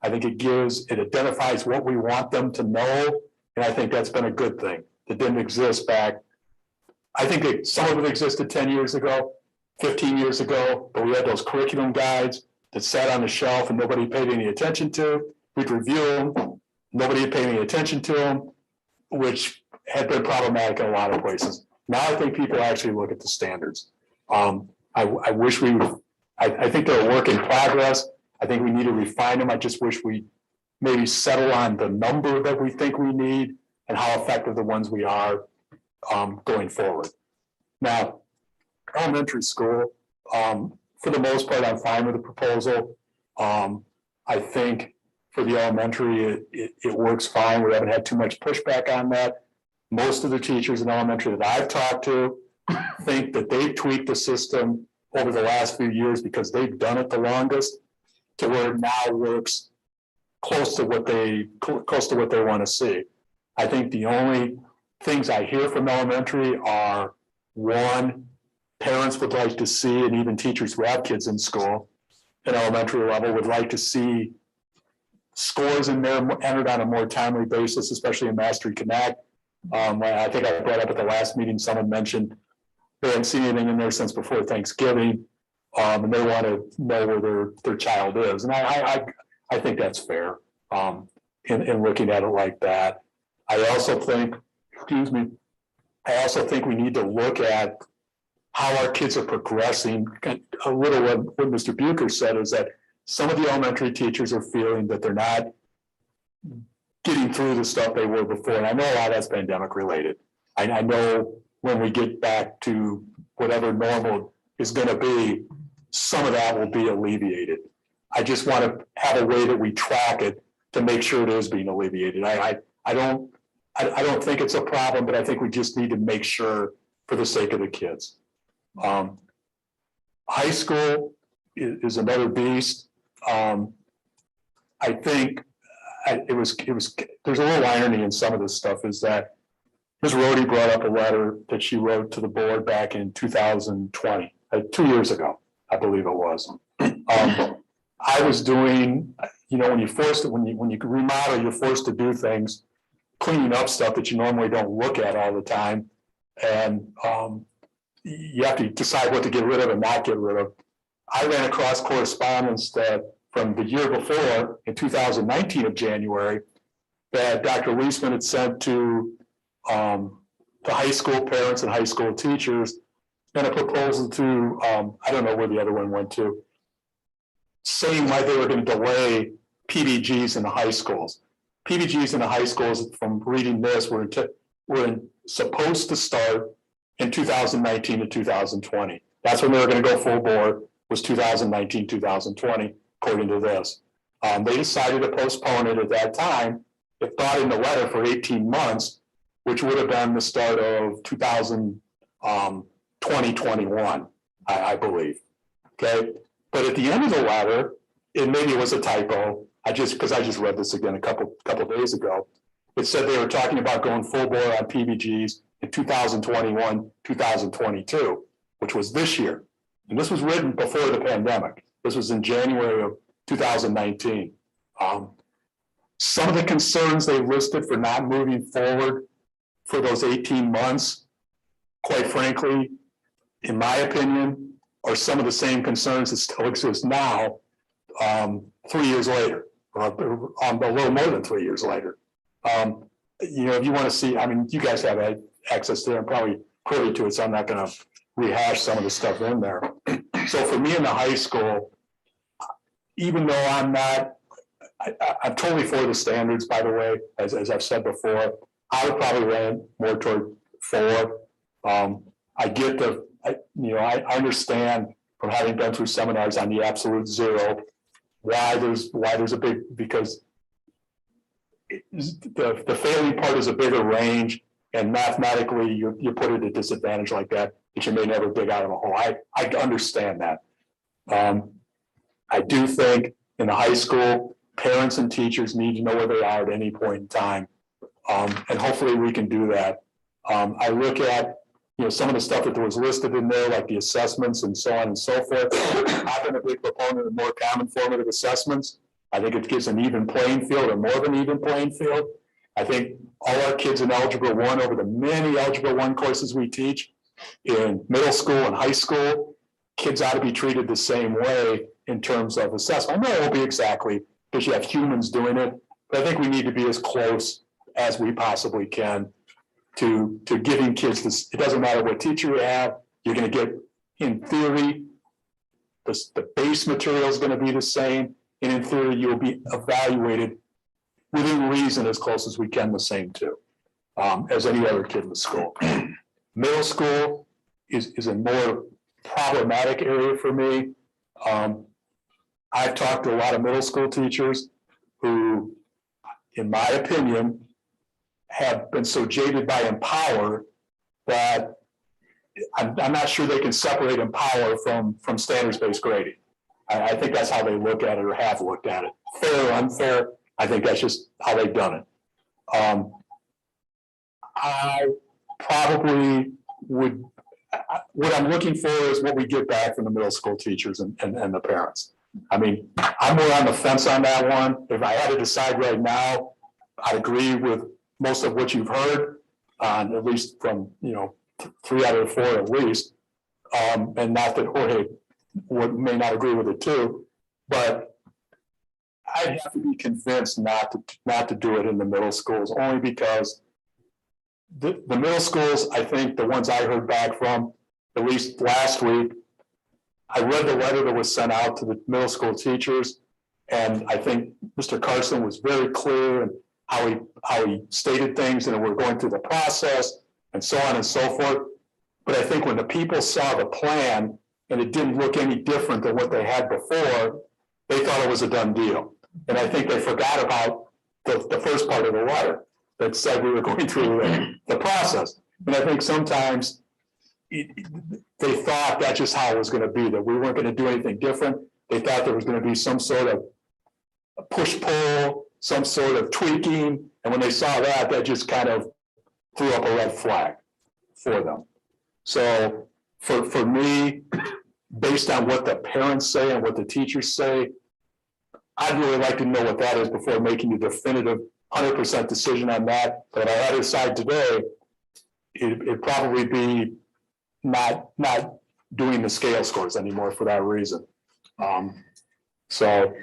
I think it identifies what we want them to know. And I think that's been a good thing. That didn't exist back. I think some of it existed 10 years ago, 15 years ago, but we had those curriculum guides that sat on the shelf and nobody paid any attention to. We'd review them. Nobody had paid any attention to them, which had been problematic in a lot of places. Now I think people actually look at the standards. I wish we would, I think they're a work in progress. I think we need to refine them. I just wish we maybe settle on the number that we think we need and how effective the ones we are going forward. Now, elementary school, for the most part, I'm fine with the proposal. I think for the elementary, it works fine. We haven't had too much pushback on that. Most of the teachers in elementary that I've talked to think that they've tweaked the system over the last few years because they've done it the longest, to where it now works close to what they want to see. I think the only things I hear from elementary are, one, parents would like to see, and even teachers who have kids in school at elementary level would like to see scores in there entered on a more timely basis, especially in Mastery Connect. I think I brought up at the last meeting, someone mentioned they hadn't seen anything in there since before Thanksgiving, and they want to know where their child is. And I think that's fair in looking at it like that. I also think we need to look at how our kids are progressing. A little what Mr. Bucher said is that some of the elementary teachers are feeling that they're not getting through the stuff they were before. And I know a lot of that's pandemic related. I know when we get back to whatever normal is going to be, some of that will be alleviated. I just want to have a way that we track it to make sure it is being alleviated. I don't think it's a problem, but I think we just need to make sure for the sake of the kids. High school is another beast. I think there's a little irony in some of this stuff is that Ms. Rhodey brought up a letter that she wrote to the board back in 2020, 2 years ago, I believe it was. I was doing, when you remodel, you're forced to do things, cleaning up stuff that you normally don't look at all the time. And you have to decide what to get rid of and not get rid of. I ran across correspondence that from the year before, in 2019 of January, that Dr. Leisman had sent to the high school parents and high school teachers, and a proposal to, I don't know where the other one went to, saying why they were going to delay PBGs in the high schools. PBGs in the high schools, from reading this, were supposed to start in 2019 to 2020. That's when they were going to go full board, was 2019, 2020, according to this. They decided to postpone it at that time. It thought in the letter for 18 months, which would have been the start of 2021, I believe. Okay, but at the end of the letter, maybe it was a typo. Because I just read this again a couple days ago. It said they were talking about going full bore on PBGs in 2021, 2022, which was this year. And this was written before the pandemic. This was in January of 2019. Some of the concerns they listed for not moving forward for those 18 months, quite frankly, in my opinion, are some of the same concerns that still exist now, 3 years later, or a little more than 3 years later. If you want to see, you guys have access to it, I'm probably privy to it, so I'm not going to rehash some of the stuff in there. So for me in the high school, even though I'm totally for the standards, by the way, as I've said before, I would probably rank more toward 4. I get I understand from having been through seminars on the absolute 0, why there's a big, because the failing part is a bigger range, and mathematically you're put at a disadvantage like that you may never dig out of a hole. I understand that. I do think in the high school, parents and teachers need to know where they are at any point in time. And hopefully we can do that. I look at some of the stuff that was listed in there, like the assessments and so on and so forth. I've been a big proponent of more common formative assessments. I think it gives an even playing field, or more of an even playing field. I think all our kids in Algebra 1, over the many Algebra 1 courses we teach in middle school and high school, kids ought to be treated the same way in terms of assessment. I know it won't be exactly, because you have humans doing it, but I think we need to be as close as we possibly can to giving kids this. It doesn't matter what teacher you have, you're going to get, in theory, the base material is going to be the same, and in theory, you'll be evaluated within reason as close as we can the same too, as any other kid in the school. Middle school is a more problematic area for me. I've talked to a lot of middle school teachers who, in my opinion, have been so jaded by Empower that I'm not sure they can separate Empower from standards-based grading. I think that's how they look at it, or have looked at it. Fair or unfair, I think that's just how they've done it. I probably would, what I'm looking for is what we get back from the middle school teachers and the parents. I'm more on the fence on that one. If I had to decide right now, I'd agree with most of what you've heard, at least from 3 out of 4 at least, and not that Jorge may not agree with it too, but I'd have to be convinced not to do it in the middle schools, only because the middle schools, I think the ones I heard back from, at least last week, I read the letter that was sent out to the middle school teachers, and I think Mr. Carson was very clear in how he stated things, and we're going through the process and so on and so forth. But I think when the people saw the plan and it didn't look any different than what they had before, they thought it was a done deal. And I think they forgot about the first part of the letter that said we were going through the process. And I think sometimes they thought that's just how it was gonna be, that we weren't gonna do anything different. They thought there was gonna be some sort of push-pull, some sort of tweaking, and when they saw that, that just kind of threw up a red flag for them. So for me, based on what the parents say and what the teachers say, I'd really like to know what that is before making a definitive 100% decision on that. But I had to decide today, it'd probably be not doing the scale scores anymore for that reason. So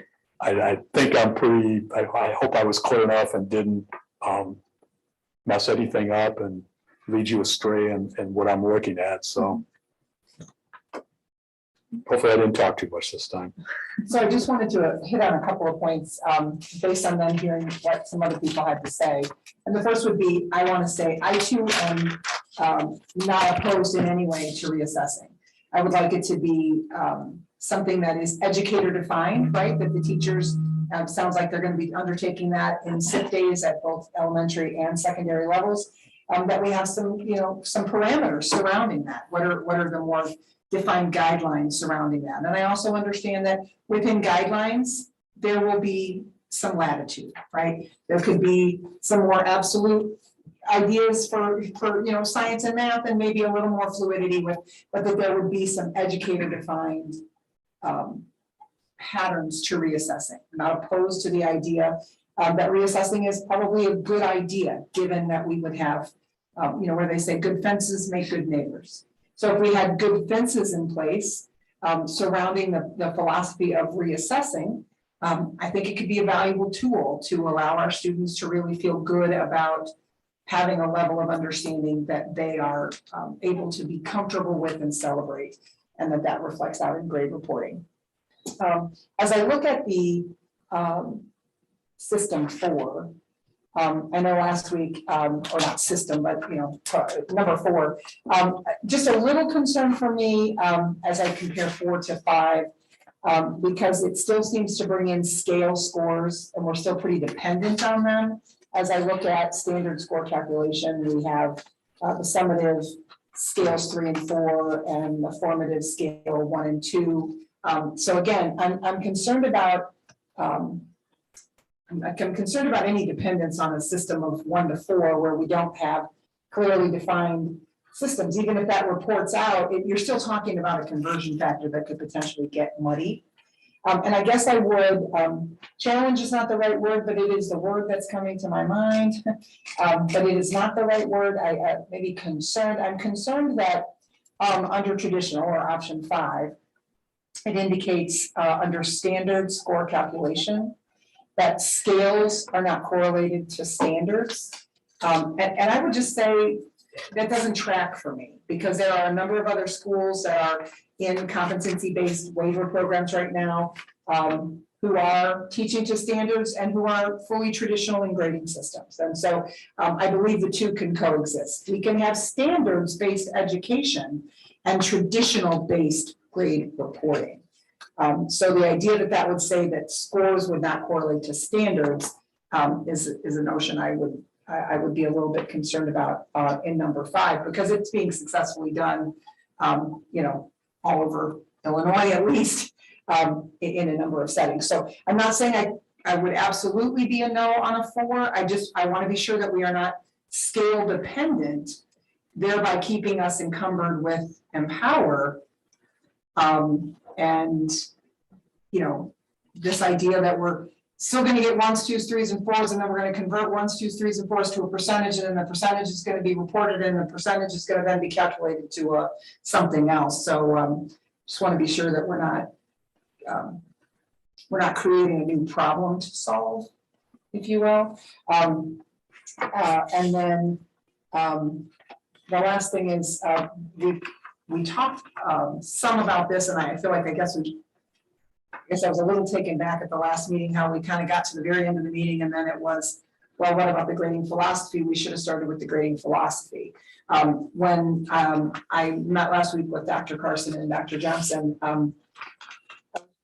I think I'm pretty, I hope I was clear enough and didn't mess anything up and lead you astray and what I'm looking at. So hopefully I didn't talk too much this time. So I just wanted to hit on a couple of points based on then hearing what some other people had to say. And the first would be, I want to say, I too am not opposed in any way to reassessing. I would like it to be something that is educator defined, right? That the teachers, sounds like they're going to be undertaking that in sick days at both elementary and secondary levels. That we have some, some parameters surrounding that. What are the more defined guidelines surrounding that? And I also understand that within guidelines, there will be some latitude, right? There could be some more absolute ideas for science and math, and maybe a little more fluidity but that there would be some educator defined patterns to reassessing. I'm not opposed to the idea that reassessing is probably a good idea, given that we would have, where they say good fences make good neighbors. So if we had good fences in place surrounding the philosophy of reassessing, I think it could be a valuable tool to allow our students to really feel good about having a level of understanding that they are able to be comfortable with and celebrate, and that reflects out in grade reporting. As I look at the system 4, I know last week, or not system, but number 4, just a little concern for me as I compare 4 to 5, because it still seems to bring in scale scores, and we're still pretty dependent on them. As I look at standard score calculation, we have the summative scales 3 and 4, and the formative scale 1 and 2. So again, I'm concerned about any dependence on a system of 1 to 4 where we don't have clearly defined systems. Even if that reports out, you're still talking about a conversion factor that could potentially get muddy. And I guess I would, challenge is not the right word, but it is the word that's coming to my mind. But it is not the right word. I maybe concerned. I'm concerned that under traditional or option 5, it indicates under standard score calculation that scales are not correlated to standards. And I would just say that doesn't track for me, because there are a number of other schools that are in competency-based waiver programs right now who are teaching to standards and who are fully traditional in grading systems. And so I believe the two can coexist. We can have standards-based education and traditional-based grade reporting. So the idea that would say that scores would not correlate to standards is a notion I would be a little bit concerned about in number 5, because it's being successfully done, all over Illinois at least, in a number of settings. So I'm not saying I would absolutely be a no on a 4. I want to be sure that we are not scale dependent, thereby keeping us encumbered with Empower. And this idea that we're still going to get 1s, 2s, 3s, and 4s, and then we're going to convert 1s, 2s, 3s, and 4s to a percentage, and then the percentage is going to be reported, and the percentage is going to then be calculated to something else. So just want to be sure that we're not creating a new problem to solve, if you will. And then the last thing is we talked some about this, and I feel like I guess I was a little taken back at the last meeting, how we kind of got to the very end of the meeting, and then it was, well, what about the grading philosophy? We should have started with the grading philosophy. When I met last week with Dr. Carson and Dr. Johnson,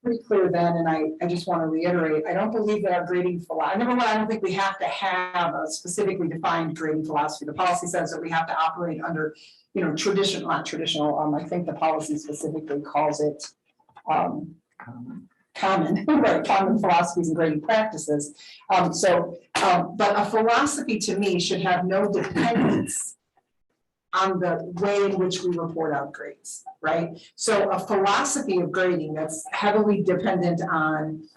pretty clear then, and I just want to reiterate, I don't believe that our grading philosophy, number one, I don't think we have to have a specifically defined grading philosophy. The policy says that we have to operate under, traditional, not traditional, I think the policy specifically calls it common, right, common philosophies and grading practices. But a philosophy to me should have no dependence on the way in which we report out grades, right? So a philosophy of grading that's heavily dependent on,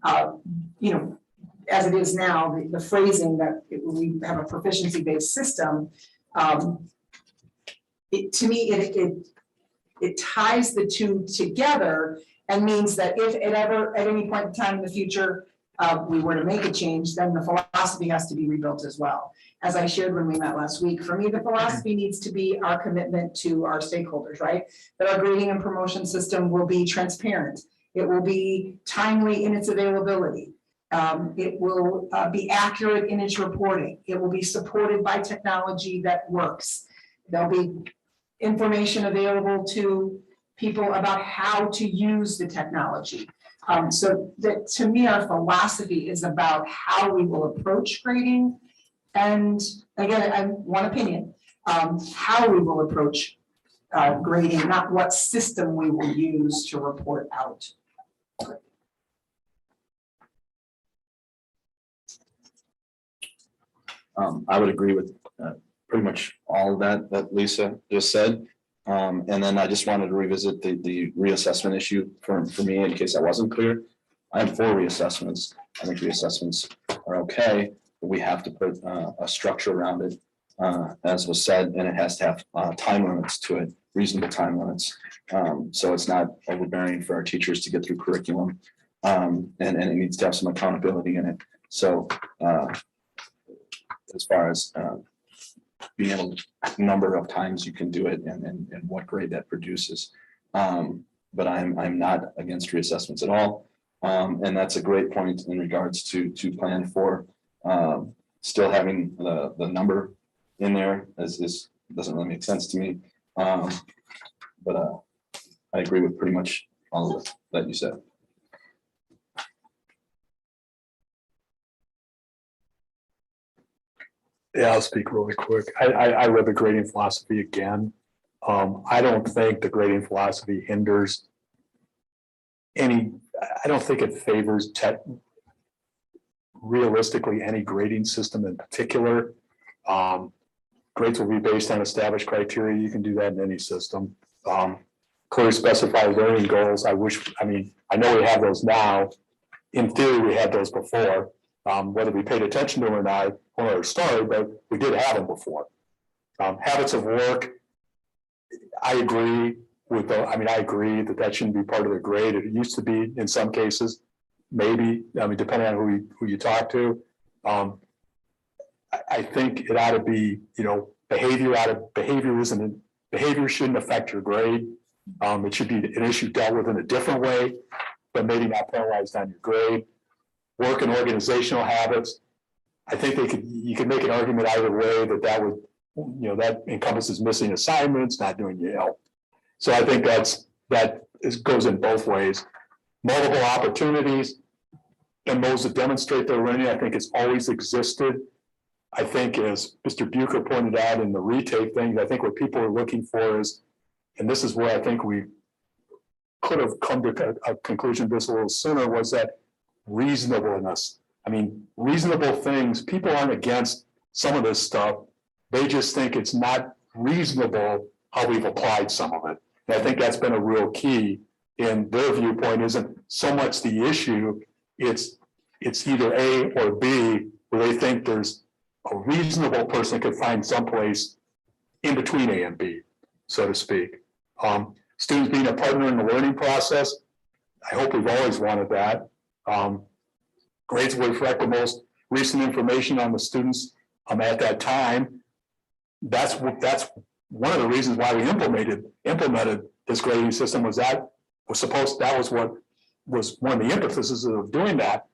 as it is now, the phrasing that we have a proficiency-based system, to me, it ties the two together and means that if it ever, at any point in time in the future, we were to make a change, then the philosophy has to be rebuilt as well. As I shared when we met last week, for me, the philosophy needs to be our commitment to our stakeholders, right? That our grading and promotion system will be transparent. It will be timely in its availability. It will be accurate in its reporting. It will be supported by technology that works. There'll be information available to people about how to use the technology. So that, to me, our philosophy is about how we will approach grading. And again, I have one opinion, how we will approach grading, not what system we will use to report out. I would agree with pretty much all of that Lisa just said. And then I just wanted to revisit the reassessment issue for me in case I wasn't clear. I'm for reassessments. I think reassessments are okay, but we have to put a structure around it, as was said, and it has to have time limits to it, reasonable time limits. So it's not overbearing for our teachers to get through curriculum, and it needs to have some accountability in it. So as far as being able to number of times you can do it and what grade that produces. But I'm not against reassessments at all. And that's a great point in regards to plan for still having the number in there is doesn't really make sense to me. But I agree with pretty much all of that you said. Yeah, I'll speak really quick. I read the grading philosophy again. I don't think the grading philosophy hinders any, I don't think it favors realistically any grading system in particular. Grades will be based on established criteria. You can do that in any system. Clearly specified learning goals. I know we have those now. In theory, we had those before. Whether we paid attention to them or not, or story, but we did have them before. Habits of work, I agree with I agree that shouldn't be part of the grade. It used to be in some cases, maybe, depending on who you talk to. I think it ought to be, behavior shouldn't affect your grade. It should be an issue dealt with in a different way, but maybe not penalized on your grade. Work and organizational habits. I think you could make an argument either way that would, that encompasses missing assignments, not doing So I think goes in both ways. Multiple opportunities and those that demonstrate their learning, I think it's always existed. I think as Mr. Bucher pointed out in the retake thing, I think what people are looking for is, and this is where I think we could have come to a conclusion this a little sooner, was that reasonableness. Reasonable things, people aren't against some of this stuff. They just think it's not reasonable how we've applied some of it. And I think that's been a real key in their viewpoint. Isn't so much the issue, it's either A or B, where they think there's a reasonable person could find someplace in between A and B, so to speak. Students being a partner in the learning process, I hope we've always wanted that. Grades will reflect the most recent information on the students at that time. That's one of the reasons why we implemented this grading system was what was one of the impetuses of doing that.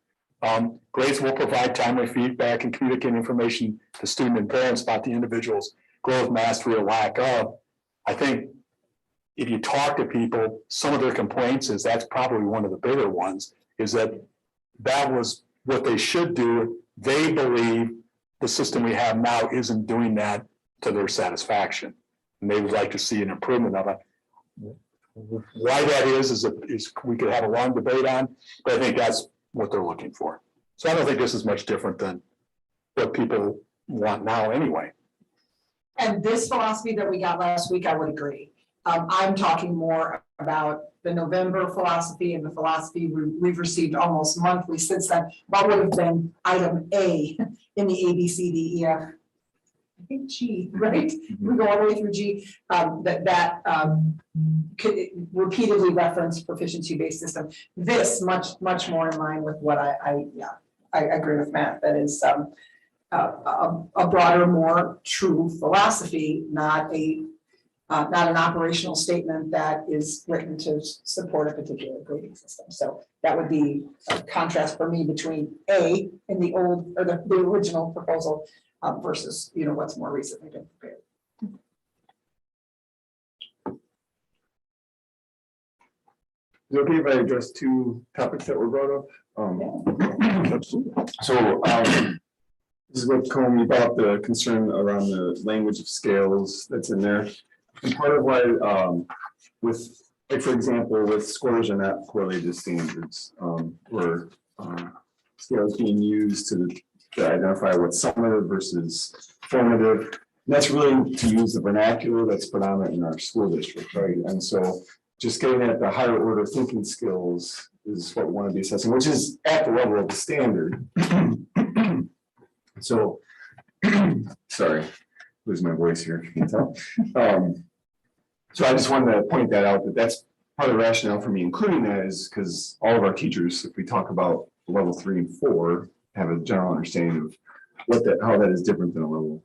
Grades will provide timely feedback and communicate information to student and parents about the individual's growth, mastery, or lack of. I think, if you talk to people, some of their complaints is that's probably one of the bigger ones, is that that was what they should do. They believe the system we have now isn't doing that to their satisfaction. And they would like to see an improvement of it. Why that is we could have a long debate on, but I think that's what they're looking for. So I don't think this is much different than what people want now anyway. And this philosophy that we got last week, I would agree. I'm talking more about the November philosophy and the philosophy we've received almost monthly since then. What would have been item A in the A, B, C, D, E, F, I think G, right? We go all the way through G, that could repeatedly reference proficiency-based system. This much more in line with what I agree with Matt, that is a broader, more true philosophy, not an operational statement that is written to support a particular grading system. So that would be a contrast for me between A in the old or the original proposal versus, what's more recently been prepared. Is it okay if I address two topics that were brought up? So this is what Comey about the concern around the language of scales that's in there. And part of why with, like, for example, with scores are not correlated to standards, where scales being used to identify what's summative versus formative. And that's really to use the vernacular that's predominant in our school district, right? And so just getting at the higher order thinking skills is what we want to be assessing, which is at the level of the standard. So, sorry, lose my voice here, if you can tell. So I just wanted to point that out, that's part of the rationale for me including that is because all of our teachers, if we talk about level 3 and 4, have a general understanding of how that is different than a level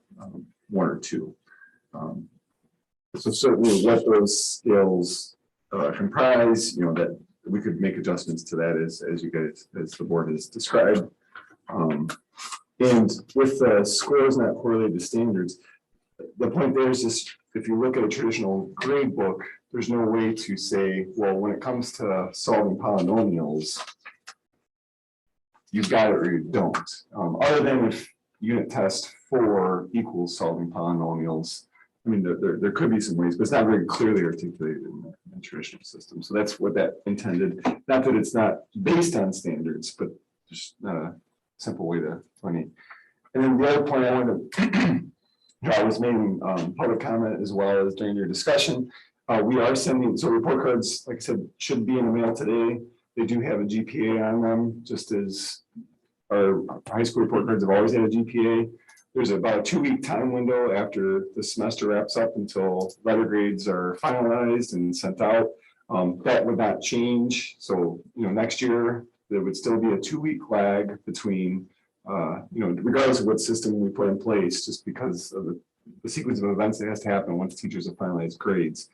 1 or 2. So certainly what those skills comprise, that we could make adjustments to that as you guys, as the board has described. And with the scores not correlated to standards, the point there is just, if you look at a traditional grade book, there's no way to say, well, when it comes to solving polynomials, you've got it or you don't. Other than if unit test 4 equals solving polynomials, I mean, there could be some ways, but it's not very clearly articulated in the traditional system. So that's what that intended. Not that it's not based on standards, but just not a simple way to explain. And then the other point I wanted to draw was maybe public comment as well as during your discussion. We are sending, so report cards, like I said, should be in the mail today. They do have a GPA on them, just as our high school report cards have always had a GPA. There's about a 2-week time window after the semester wraps up until letter grades are finalized and sent out. That would not change. So, next year, there would still be a 2-week lag between, regardless of what system we put in place, just because of the sequence of events that has to happen once teachers have finalized grades.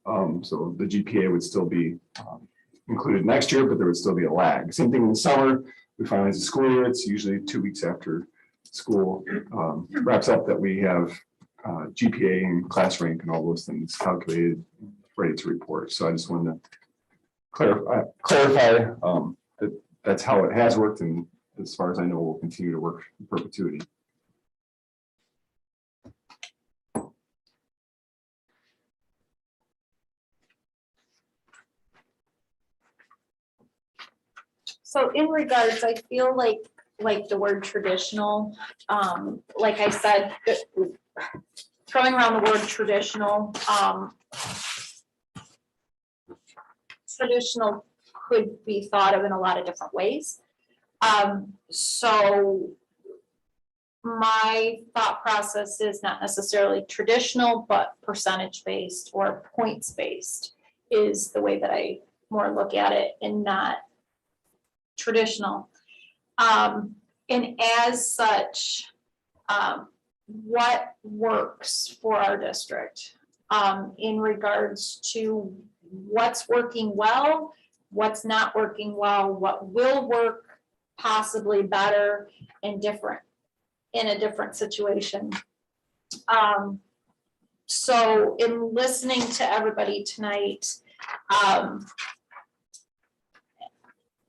So the GPA would still be included next year, but there would still be a lag. Same thing in the summer. We finalize the school year. It's usually 2 weeks after school wraps up that we have GPA and class rank and all those things calculated, ready to report. So I just wanted to clarify that that's how it has worked, and as far as I know, will continue to work in perpetuity. So in regards, I feel like the word traditional, like I said, throwing around the word traditional, traditional could be thought of in a lot of different ways. So my thought process is not necessarily traditional, but percentage-based or points-based is the way that I more look at it, and not traditional. And as such, what works for our district in regards to what's working well, what's not working well, what will work possibly better and different in a different situation. So in listening to everybody tonight,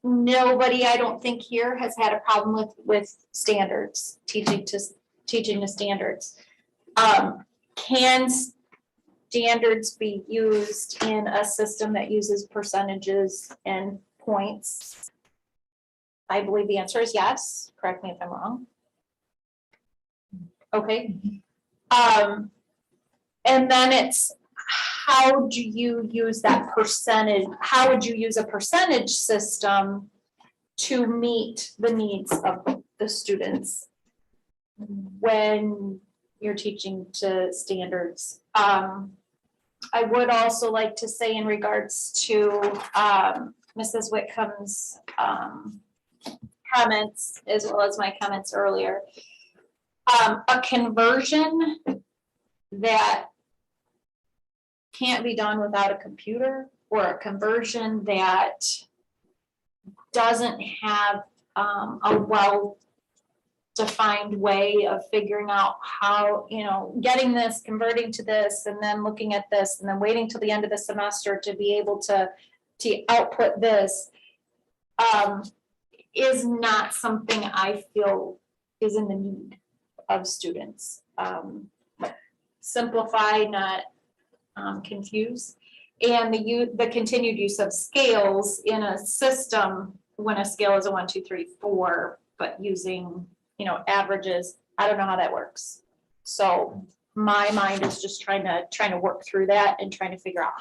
nobody, I don't think here has had a problem with standards, teaching to standards. Can standards be used in a system that uses percentages and points? I believe the answer is yes. Correct me if I'm wrong. Okay. And then it's, how do you use that percentage? How would you use a percentage system to meet the needs of the students when you're teaching to standards? I would also like to say in regards to Mrs. Whitcomb's comments, as well as my comments earlier, a conversion that can't be done without a computer, or a conversion that doesn't have a well-defined way of figuring out how, getting this, converting to this, and then looking at this, and then waiting till the end of the semester to be able to output this, is not something I feel is in the need of students. Simplify, not confuse. And the continued use of scales in a system, when a scale is a 1, 2, 3, 4, but using, averages, I don't know how that works. So my mind is just trying to work through that and trying to figure out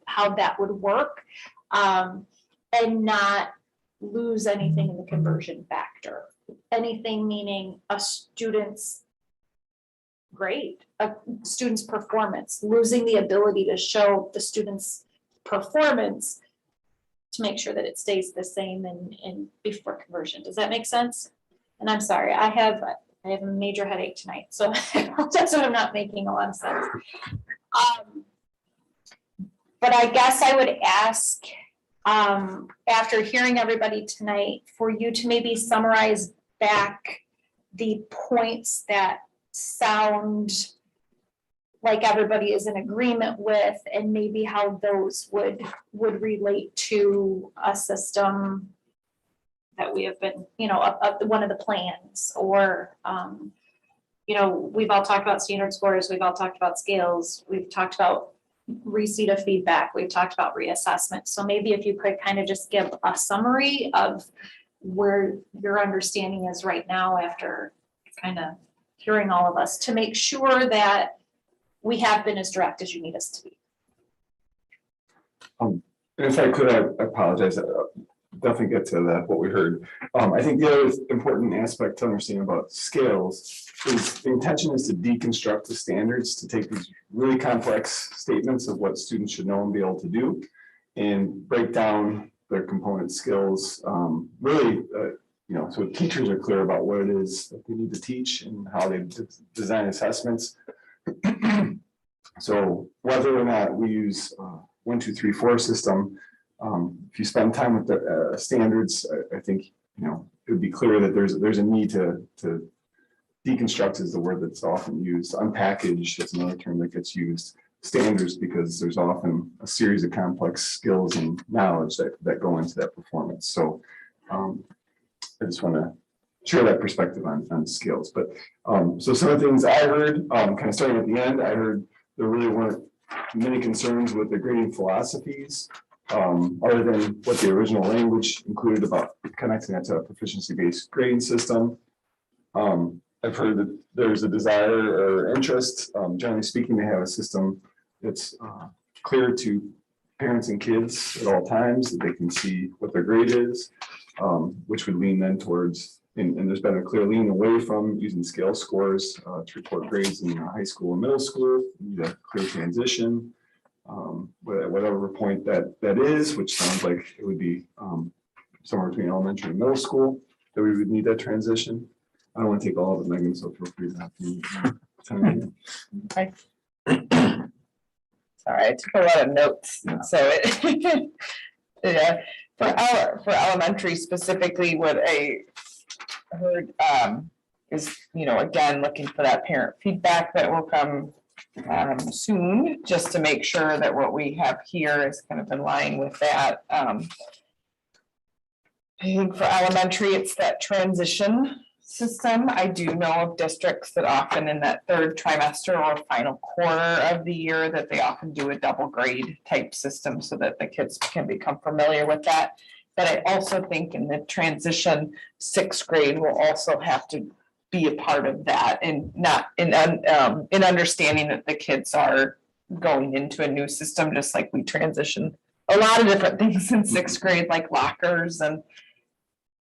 how that would work, and not lose anything in the conversion factor. Anything meaning a student's grade, a student's performance, losing the ability to show the student's performance to make sure that it stays the same and before conversion. Does that make sense? And I'm sorry, I have a major headache tonight, so that's what I'm not making a lot of sense. But I guess I would ask, after hearing everybody tonight, for you to maybe summarize back the points that sound like everybody is in agreement with, and maybe how those would relate to a system that we have been, one of the plans, or, we've all talked about standard scores, we've all talked about scales, we've talked about receipt of feedback, we've talked about reassessment. So maybe if you could kind of just give a summary of where your understanding is right now after kind of hearing all of us, to make sure that we have been as direct as you need us to be. And if I could, I apologize. Definitely get to that, what we heard. I think the other important aspect to understand about scales is the intention is to deconstruct the standards, to take these really complex statements of what students should know and be able to do, and break down their component skills, really, so teachers are clear about what it is that they need to teach and how they design assessments. So whether or not we use 1, 2, 3, 4 system, if you spend time with the standards, I think it would be clear that there's a need to deconstruct is the word that's often used. Unpackage is another term that gets used. Standards, because there's often a series of complex skills and knowledge that go into that performance. So I just want to share that perspective on skills. But so some of the things I heard, kind of starting at the end, I heard there really weren't many concerns with the grading philosophies, other than what the original language included about connecting that to a proficiency-based grading system. I've heard that there's a desire or interest, generally speaking, to have a system that's clear to parents and kids at all times, that they can see what their grade is, which would lean then towards, and there's been a clear lean away from using scale scores to report grades in high school and middle school. You need a clear transition, whatever point that is, which sounds like it would be somewhere between elementary and middle school that we would need that transition. I don't want to take all of it, Megan, so feel free to have me. Okay. Sorry, I took a lot of notes, so it, yeah, for elementary specifically, what I heard is, again, looking for that parent feedback that will come soon, just to make sure that what we have here is kind of in line with that. I think for elementary, it's that transition system. I do know of districts that often in that third trimester or final quarter of the year that they often do a double grade type system so that the kids can become familiar with that. But I also think in the transition, sixth grade will also have to be a part of that, and not in understanding that the kids are going into a new system, just like we transition a lot of different things in sixth grade, like lockers and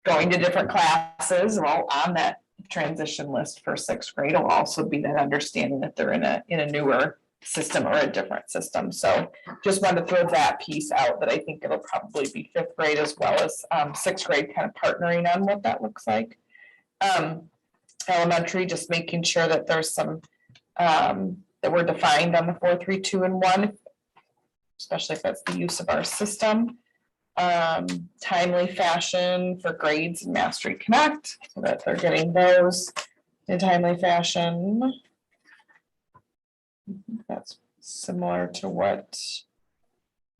going to different classes. Well, on that transition list for sixth grade will also be that understanding that they're in a newer system or a different system. So just wanted to throw that piece out, that I think it'll probably be fifth grade as well as sixth grade, kind of partnering on what that looks like. Elementary, just making sure that there's some that we're defined on the 4, 3, 2, and 1, especially if that's the use of our system. Timely fashion for grades and Mastery Connect, so that they're getting those in timely fashion. That's similar to what.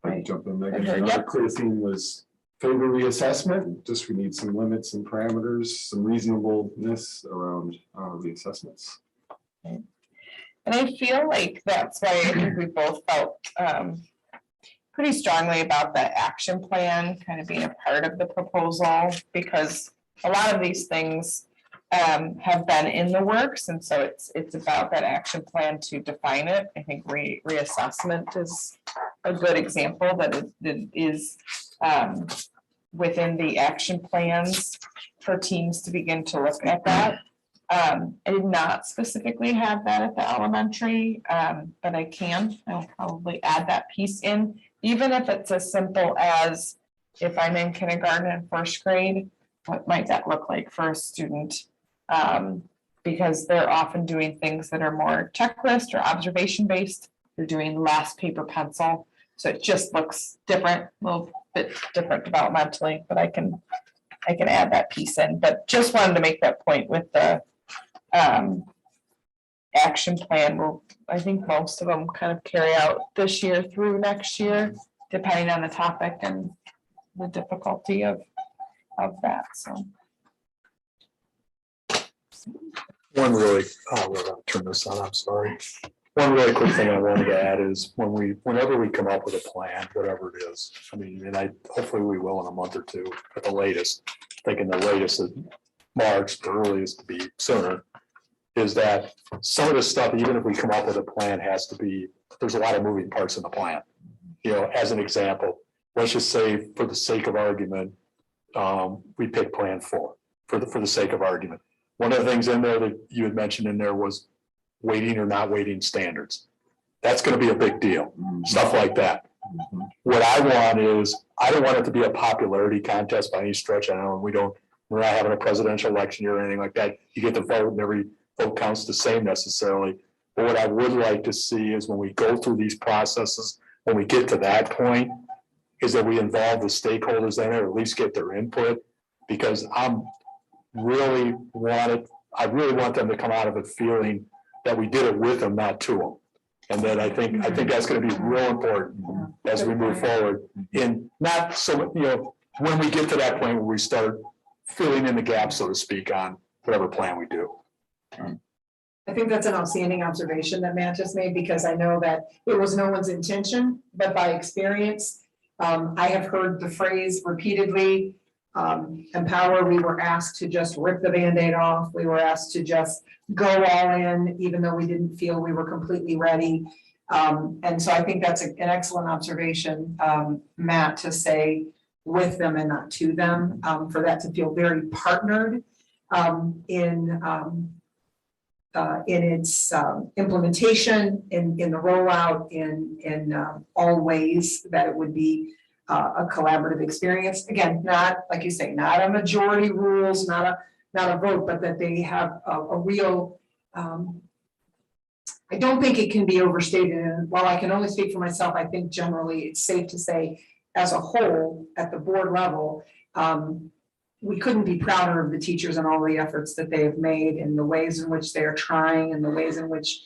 I can jump in there. Yep. Another clear theme was favor reassessment, just we need some limits and parameters, some reasonableness around the assessments. And I feel like that's why I think we both felt pretty strongly about the action plan kind of being a part of the proposal, because a lot of these things have been in the works, and so it's about that action plan to define it. I think reassessment is a good example that it is within the action plans for teams to begin to look at that. I did not specifically have that at the elementary, but I'll probably add that piece in, even if it's as simple as if I'm in kindergarten and first grade, what might that look like for a student? Because they're often doing things that are more checklist or observation based. They're doing less paper pencil. So it just looks different, a little bit different developmentally, but I can add that piece in. But just wanted to make that point with the action plan. Well, I think most of them kind of carry out this year through next year, depending on the topic and the difficulty of that. So. One really, we're gonna turn this on, I'm sorry. One really quick thing I wanted to add is whenever we come up with a plan, whatever it is, I mean, and hopefully we will in a month or two at the latest, thinking the latest is March, the earliest to be sooner, is that some of the stuff, even if we come up with a plan, has to be, there's a lot of moving parts in the plan. You know, as an example, let's just say for the sake of argument, we pick plan 4 for the sake of argument. One of the things in there that you had mentioned in there was weighting or not weighting standards. That's going to be a big deal, stuff like that. What I want is, I don't want it to be a popularity contest by any stretch. I know we're not having a presidential election year or anything like that. You get the vote and every vote counts the same necessarily. But what I would like to see is when we go through these processes, when we get to that point, is that we involve the stakeholders in it, or at least get their input, because I really want them to come out of it feeling that we did it with them, not to them. And then I think that's going to be real important as we move forward. In not so, when we get to that point where we start filling in the gaps, so to speak, on whatever plan we do. I think that's an outstanding observation that Matt just made, because I know that it was no one's intention, but by experience, I have heard the phrase repeatedly, Empower, we were asked to just rip the Band-Aid off. We were asked to just go all in, even though we didn't feel we were completely ready. And so I think that's an excellent observation, Matt, to say with them and not to them, for that to feel very partnered in its implementation, in the rollout, in all ways that it would be a collaborative experience. Again, not, like you say, not a majority rules, not a vote, but that they have a real, I don't think it can be overstated. And while I can only speak for myself, I think generally it's safe to say, as a whole, at the board level, we couldn't be prouder of the teachers and all the efforts that they have made, and the ways in which they are trying, and the ways in which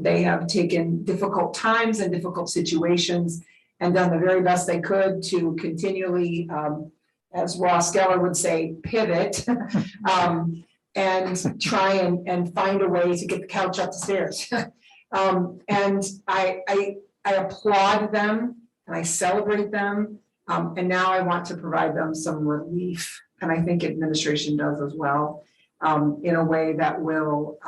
They have taken difficult times and difficult situations and done the very best they could to continually, as Ross Geller would say, pivot. And try and find a way to get the couch up the stairs. And I applaud them and I celebrate them. And now I want to provide them some relief, and I think administration does as well, in a way that will,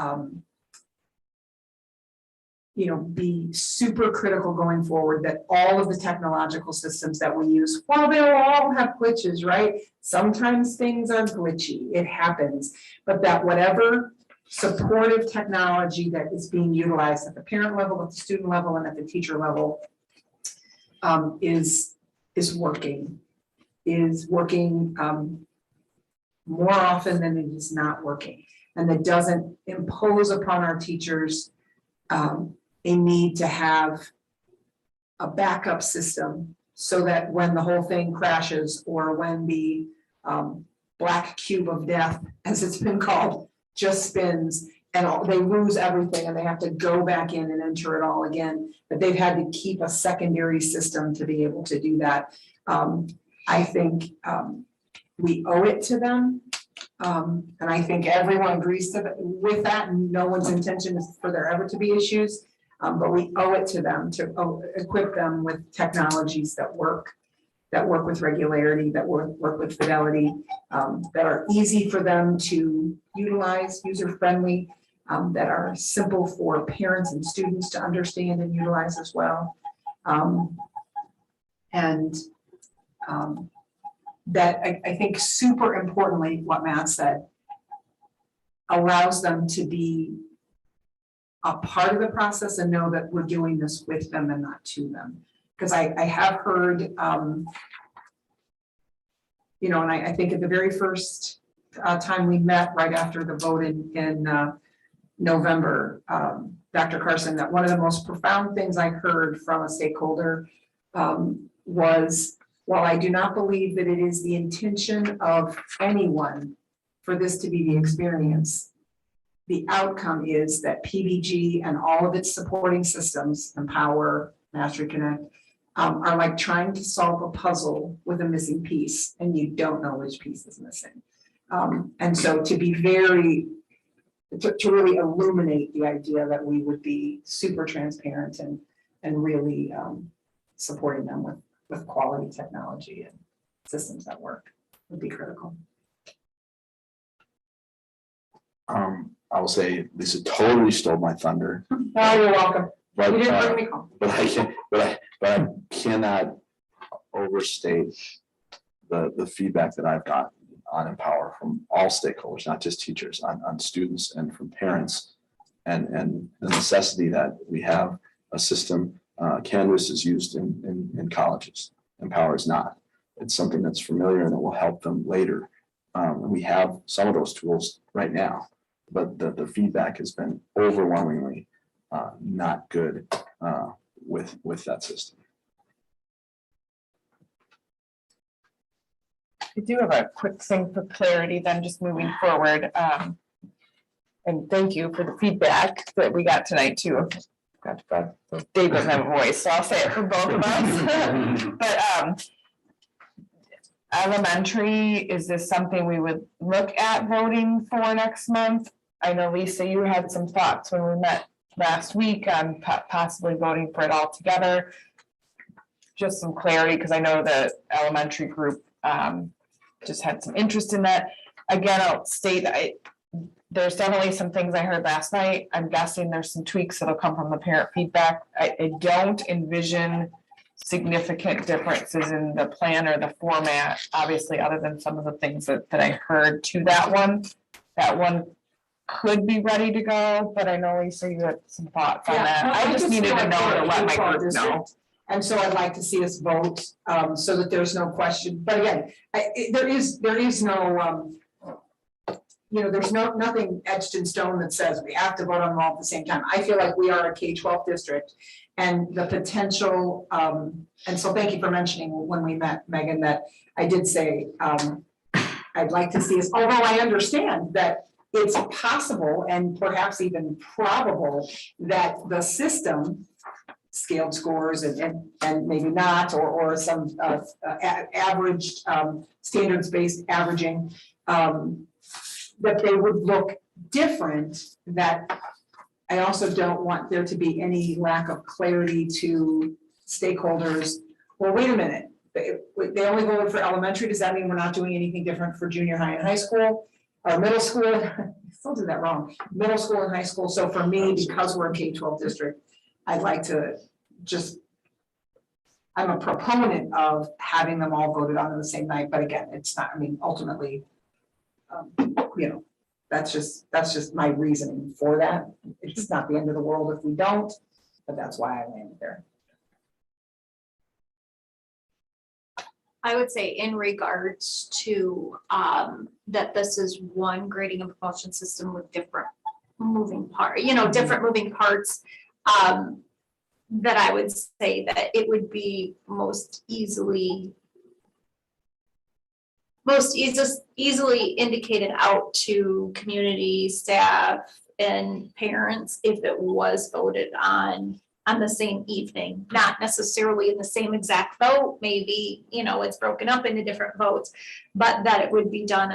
be super critical going forward, that all of the technological systems that we use, while they'll all have glitches, right? Sometimes things are glitchy, it happens, but that whatever supportive technology that is being utilized at the parent level, at the student level, and at the teacher level is working more often than it is not working. And that doesn't impose upon our teachers a need to have a backup system so that when the whole thing crashes or when the black cube of death, as it's been called, just spins and they lose everything and they have to go back in and enter it all again, but they've had to keep a secondary system to be able to do that. I think we owe it to them. And I think everyone agrees with that, and no one's intention is for there ever to be issues. But we owe it to them to equip them with technologies that work with regularity, that work with fidelity, that are easy for them to utilize, user-friendly, that are simple for parents and students to understand and utilize as well. That I think super importantly, what Matt said, allows them to be a part of the process and know that we're doing this with them and not to them. Because I have heard, and I think at the very first time we met right after the vote in November, Dr. Carson, that one of the most profound things I heard from a stakeholder was, while I do not believe that it is the intention of anyone for this to be the experience, the outcome is that PBG and all of its supporting systems, Empower, Mastery Connect, are like trying to solve a puzzle with a missing piece, and you don't know which piece is missing. And so to be to really illuminate the idea that we would be super transparent and really supporting them with quality technology and systems that work would be critical. I will say Lisa totally stole my thunder. Oh, you're welcome. But, You didn't bring me home. but I cannot overstate the feedback that I've gotten on Empower from all stakeholders, not just teachers, on students and from parents, and the necessity that we have a system. Canvas is used in colleges. Empower is not. It's something that's familiar and it will help them later. And we have some of those tools right now, but the feedback has been overwhelmingly not good with that system. I do have a quick thing for clarity, then just moving forward. And thank you for the feedback that we got tonight too. Dave doesn't have a voice, so I'll say it for both of us. But elementary, is this something we would look at voting for next month? I know, Lisa, you had some thoughts when we met last week on possibly voting for it all together. Just some clarity, because I know the elementary group just had some interest in that. Again, I'll state there's definitely some things I heard last night. I'm guessing there's some tweaks that'll come from the parent feedback. I don't envision significant differences in the plan or the format, obviously, other than some of the things that I heard to that one. That one could be ready to go, but I know, Lisa, you had some thoughts on that. No, I just needed to know to let my K-12 group know. And so I'd like to see us vote so that there's no question. But again, there is no, there's nothing etched in stone that says we have to vote on them all at the same time. I feel like we are a K-12 district, and the potential, and so thank you for mentioning when we met, Megan, that I did say I'd like to see us, although I understand that it's possible and perhaps even probable that the system, scaled scores and maybe not, or some averaged, standards-based averaging, that they would look different. That I also don't want there to be any lack of clarity to stakeholders. Well, wait a minute, they only voted for elementary, does that mean we're not doing anything different for junior high and high school? Or middle school, I still did that wrong, middle school and high school. So for me, because we're a K-12 district, I'd like to I'm a proponent of having them all voted on the same night, but again, it's not, I mean, ultimately, that's just my reasoning for that. It's not the end of the world if we don't, but that's why I landed there. I would say in regards to that this is one grading and propulsion system with different moving different moving parts. That I would say that it would be most easily indicated out to community, staff, and parents if it was voted on the same evening, not necessarily in the same exact vote, maybe, it's broken up into different votes, but that it would be done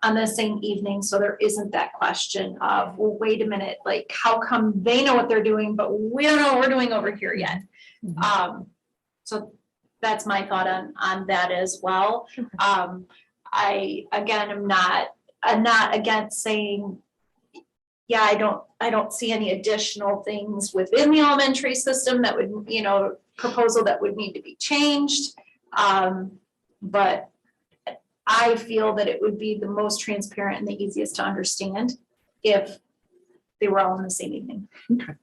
on the same evening, so there isn't that question of, well, wait a minute, like, how come they know what they're doing, but we don't know what we're doing over here yet? So that's my thought on that as well. I, again, am not against saying, yeah, I don't see any additional things within the elementary system that would, proposal that would need to be changed. But I feel that it would be the most transparent and the easiest to understand if they were all in the same evening. Okay.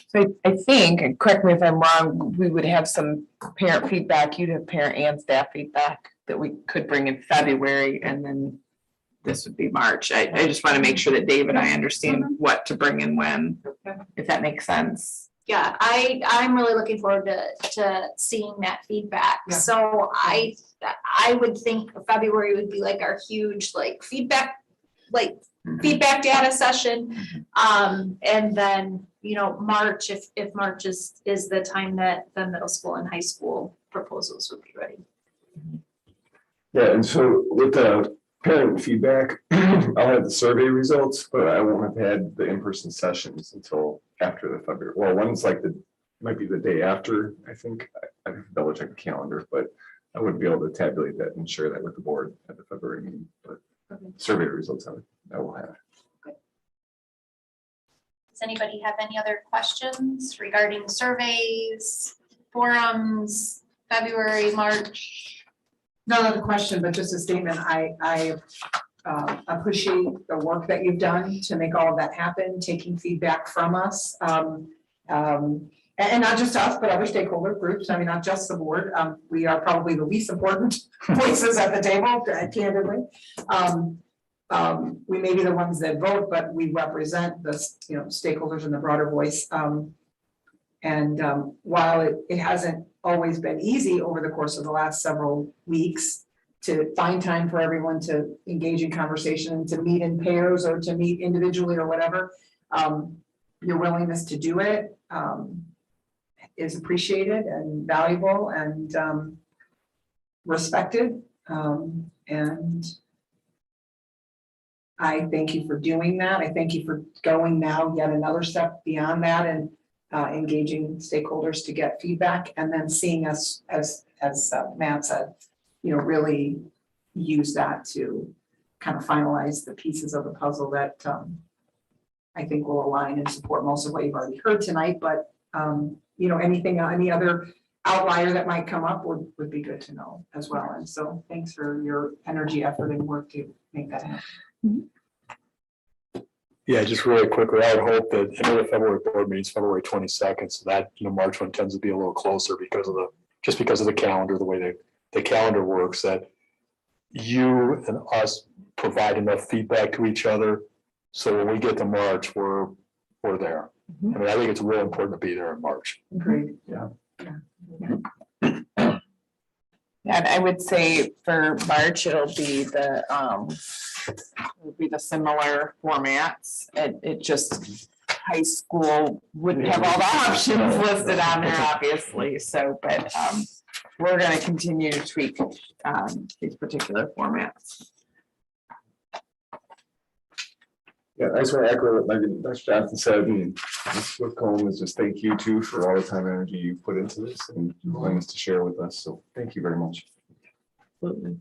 So I think, and correct me if I'm wrong, we would have some parent feedback, you'd have parent and staff feedback that we could bring in February, and then this would be March. I just want to make sure that Dave and I understand what to bring in when, if that makes sense. Yeah, I'm really looking forward to seeing that feedback. Yeah. So I would think February would be like our huge feedback data session. And then, March, if March is the time that the middle school and high school proposals would be ready. Yeah, and so with the parent feedback, I'll have the survey results, but I won't have had the in-person sessions until after the February. Well, one's might be the day after, I think. I have to double check the calendar, but I wouldn't be able to tabulate that and share that with the board at the February meeting, but survey results I will have. Does anybody have any other questions regarding surveys, forums, February, March? Not another question, but just a statement. I appreciate the work that you've done to make all of that happen, taking feedback from us. And not just us, but other stakeholder groups. I mean, not just the board. We are probably the least important voices at the table, candidly. We may be the ones that vote, but we represent the stakeholders in the broader voice. And while it hasn't always been easy over the course of the last several weeks to find time for everyone to engage in conversation, to meet in pairs or to meet individually or whatever, your willingness to do it is appreciated and valuable and respected. And I thank you for doing that. I thank you for going now yet another step beyond that and engaging stakeholders to get feedback, and then seeing us, as Matt said, really use that to kind of finalize the pieces of the puzzle that I think will align and support most of what you've already heard tonight. But any other outlier that might come up would be good to know as well. And so thanks for your energy, effort, and work to make that happen. Yeah, just really quickly, I would hope that, I know the February board meeting is February 22nd, so that, March one tends to be a little closer because of the calendar, the way the calendar works, that you and us provide enough feedback to each other, so when we get to March, we're there. I mean, I think it's really important to be there in March. Great. Yeah. And I would say for March, it'll be the similar formats. It just, high school wouldn't have all the options listed on there, obviously, so, but we're gonna continue to tweak these particular formats. Yeah, I just want to echo what Megan, Dr. Johnson said, and Ms. Whitcomb is just thank you too for all the time and energy you put into this and willingness to share with us. So thank you very much. Absolutely.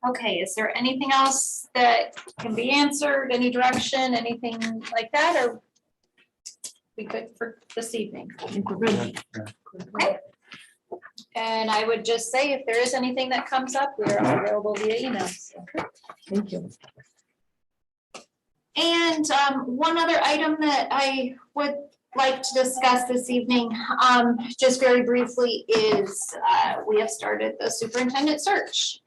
Okay, is there anything else that can be answered, any direction, anything like that, or we good for this evening? I think we're good. Okay. And I would just say, if there is anything that comes up, we are available via email. So. Thank you. And one other item that I would like to discuss this evening, just very briefly, is we have started the superintendent search.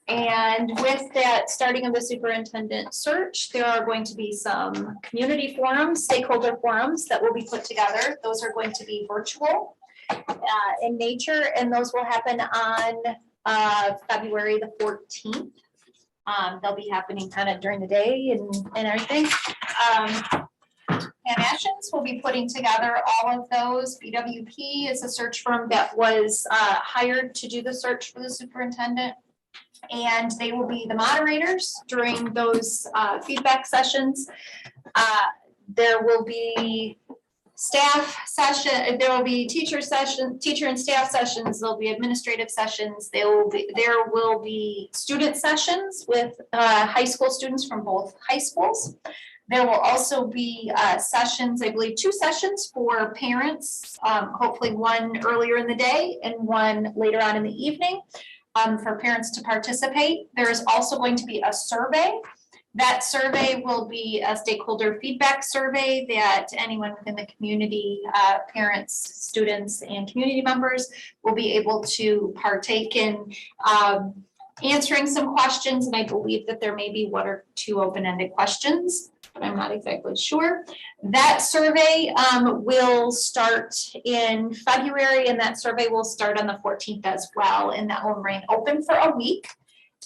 And with that starting of the superintendent search, there are going to be some community forums, stakeholder forums that will be put together. Those are going to be virtual in nature, and those will happen on February the 14th. They'll be happening kind of during the day and everything. And Ashens will be putting together all of those. BWP is a search firm that was hired to do the search for the superintendent. And they will be the moderators during those feedback sessions. There will be staff session, there will be teacher and staff sessions, there'll be administrative sessions, there will be student sessions with high school students from both high schools. There will also be sessions, I believe 2 sessions for parents, hopefully one earlier in the day and one later on in the evening for parents to participate. There is also going to be a survey. That survey will be a stakeholder feedback survey that anyone within the community, parents, students, and community members will be able to partake in answering some questions. And I believe that there may be 1 or 2 open-ended questions, but I'm not exactly sure. That survey will start in February, and that survey will start on the 14th as well, and that will remain open for a week.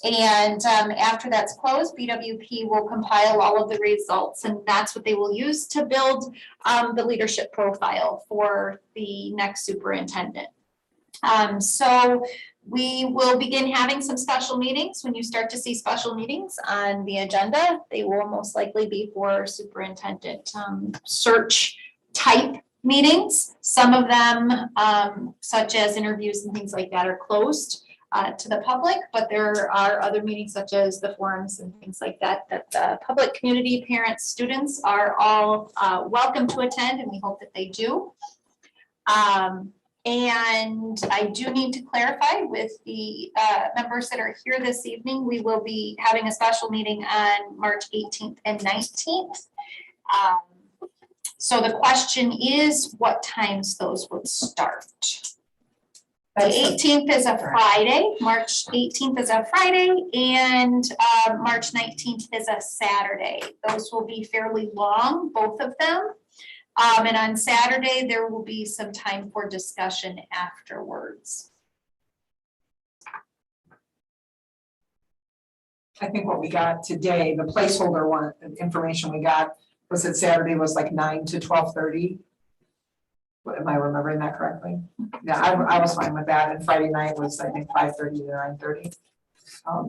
And after that's closed, BWP will compile all of the results, and that's what they will use to build the leadership profile for the next superintendent. So we will begin having some special meetings. When you start to see special meetings on the agenda, they will most likely be for superintendent search type meetings. Some of them, such as interviews and things like that, are closed to the public, but there are other meetings such as the forums and things like that, that the public, community, parents, students are all welcome to attend, and we hope that they do. And I do need to clarify with the members that are here this evening, we will be having a special meeting on March 18th and 19th. So the question is what times those would start? The 18th is a Friday, March 18th is a Friday, and March 19th is a Saturday. Those will be fairly long, both of them. And on Saturday, there will be some time for discussion afterwards. I think what we got today, the placeholder one, the information we got was that Saturday was like 9 to 12:30. Am I remembering that correctly? Yeah, I was fine with that. And Friday night was, I think, 5:30 to 9:30. I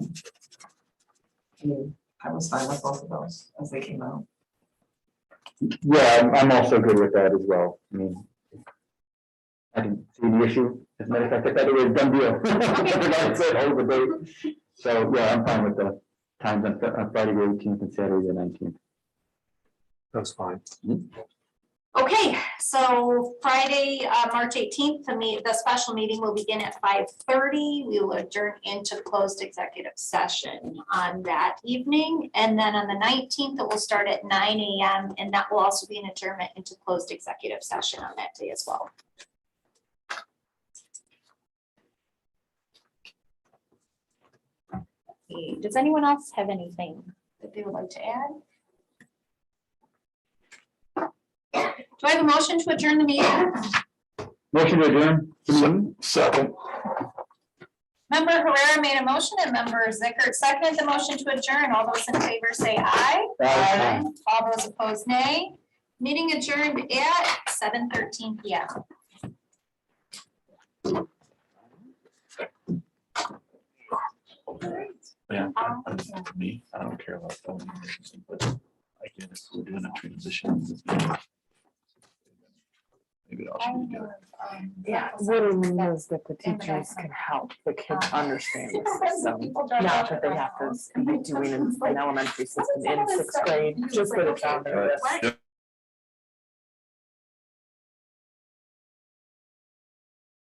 mean, I was fine with both of those as they came out. Yeah, I'm also good with that as well. I mean, I didn't see the issue. As a matter of fact, I thought it was a done deal. That's it, hold the date. So, yeah, I'm fine with the times on Friday the 18th and Saturday the 19th. That's fine. Okay, so Friday, March 18th, the special meeting will begin at 5:30. We will adjourn into closed executive session on that evening. And then on the 19th, it will start at 9 a.m. and that will also be an adjournment into closed executive session on that day as well. Okay, does anyone else have anything that they would like to add? Do I have a motion to adjourn the meeting? Motion to adjourn. Second. Member Herrera made a motion and member Zickert seconded the motion to adjourn. All those in favor say aye. Aye. All those opposed, nay. Meeting adjourned at 7:13 PM. Yeah, for me, I don't care about phone numbers, but I guess we're doing a transition. Maybe it all should be good. Yeah, what it means that the teachers can help the kids understand the system, not that they have to be doing an elementary system in sixth grade, just for the child. All right. Yep.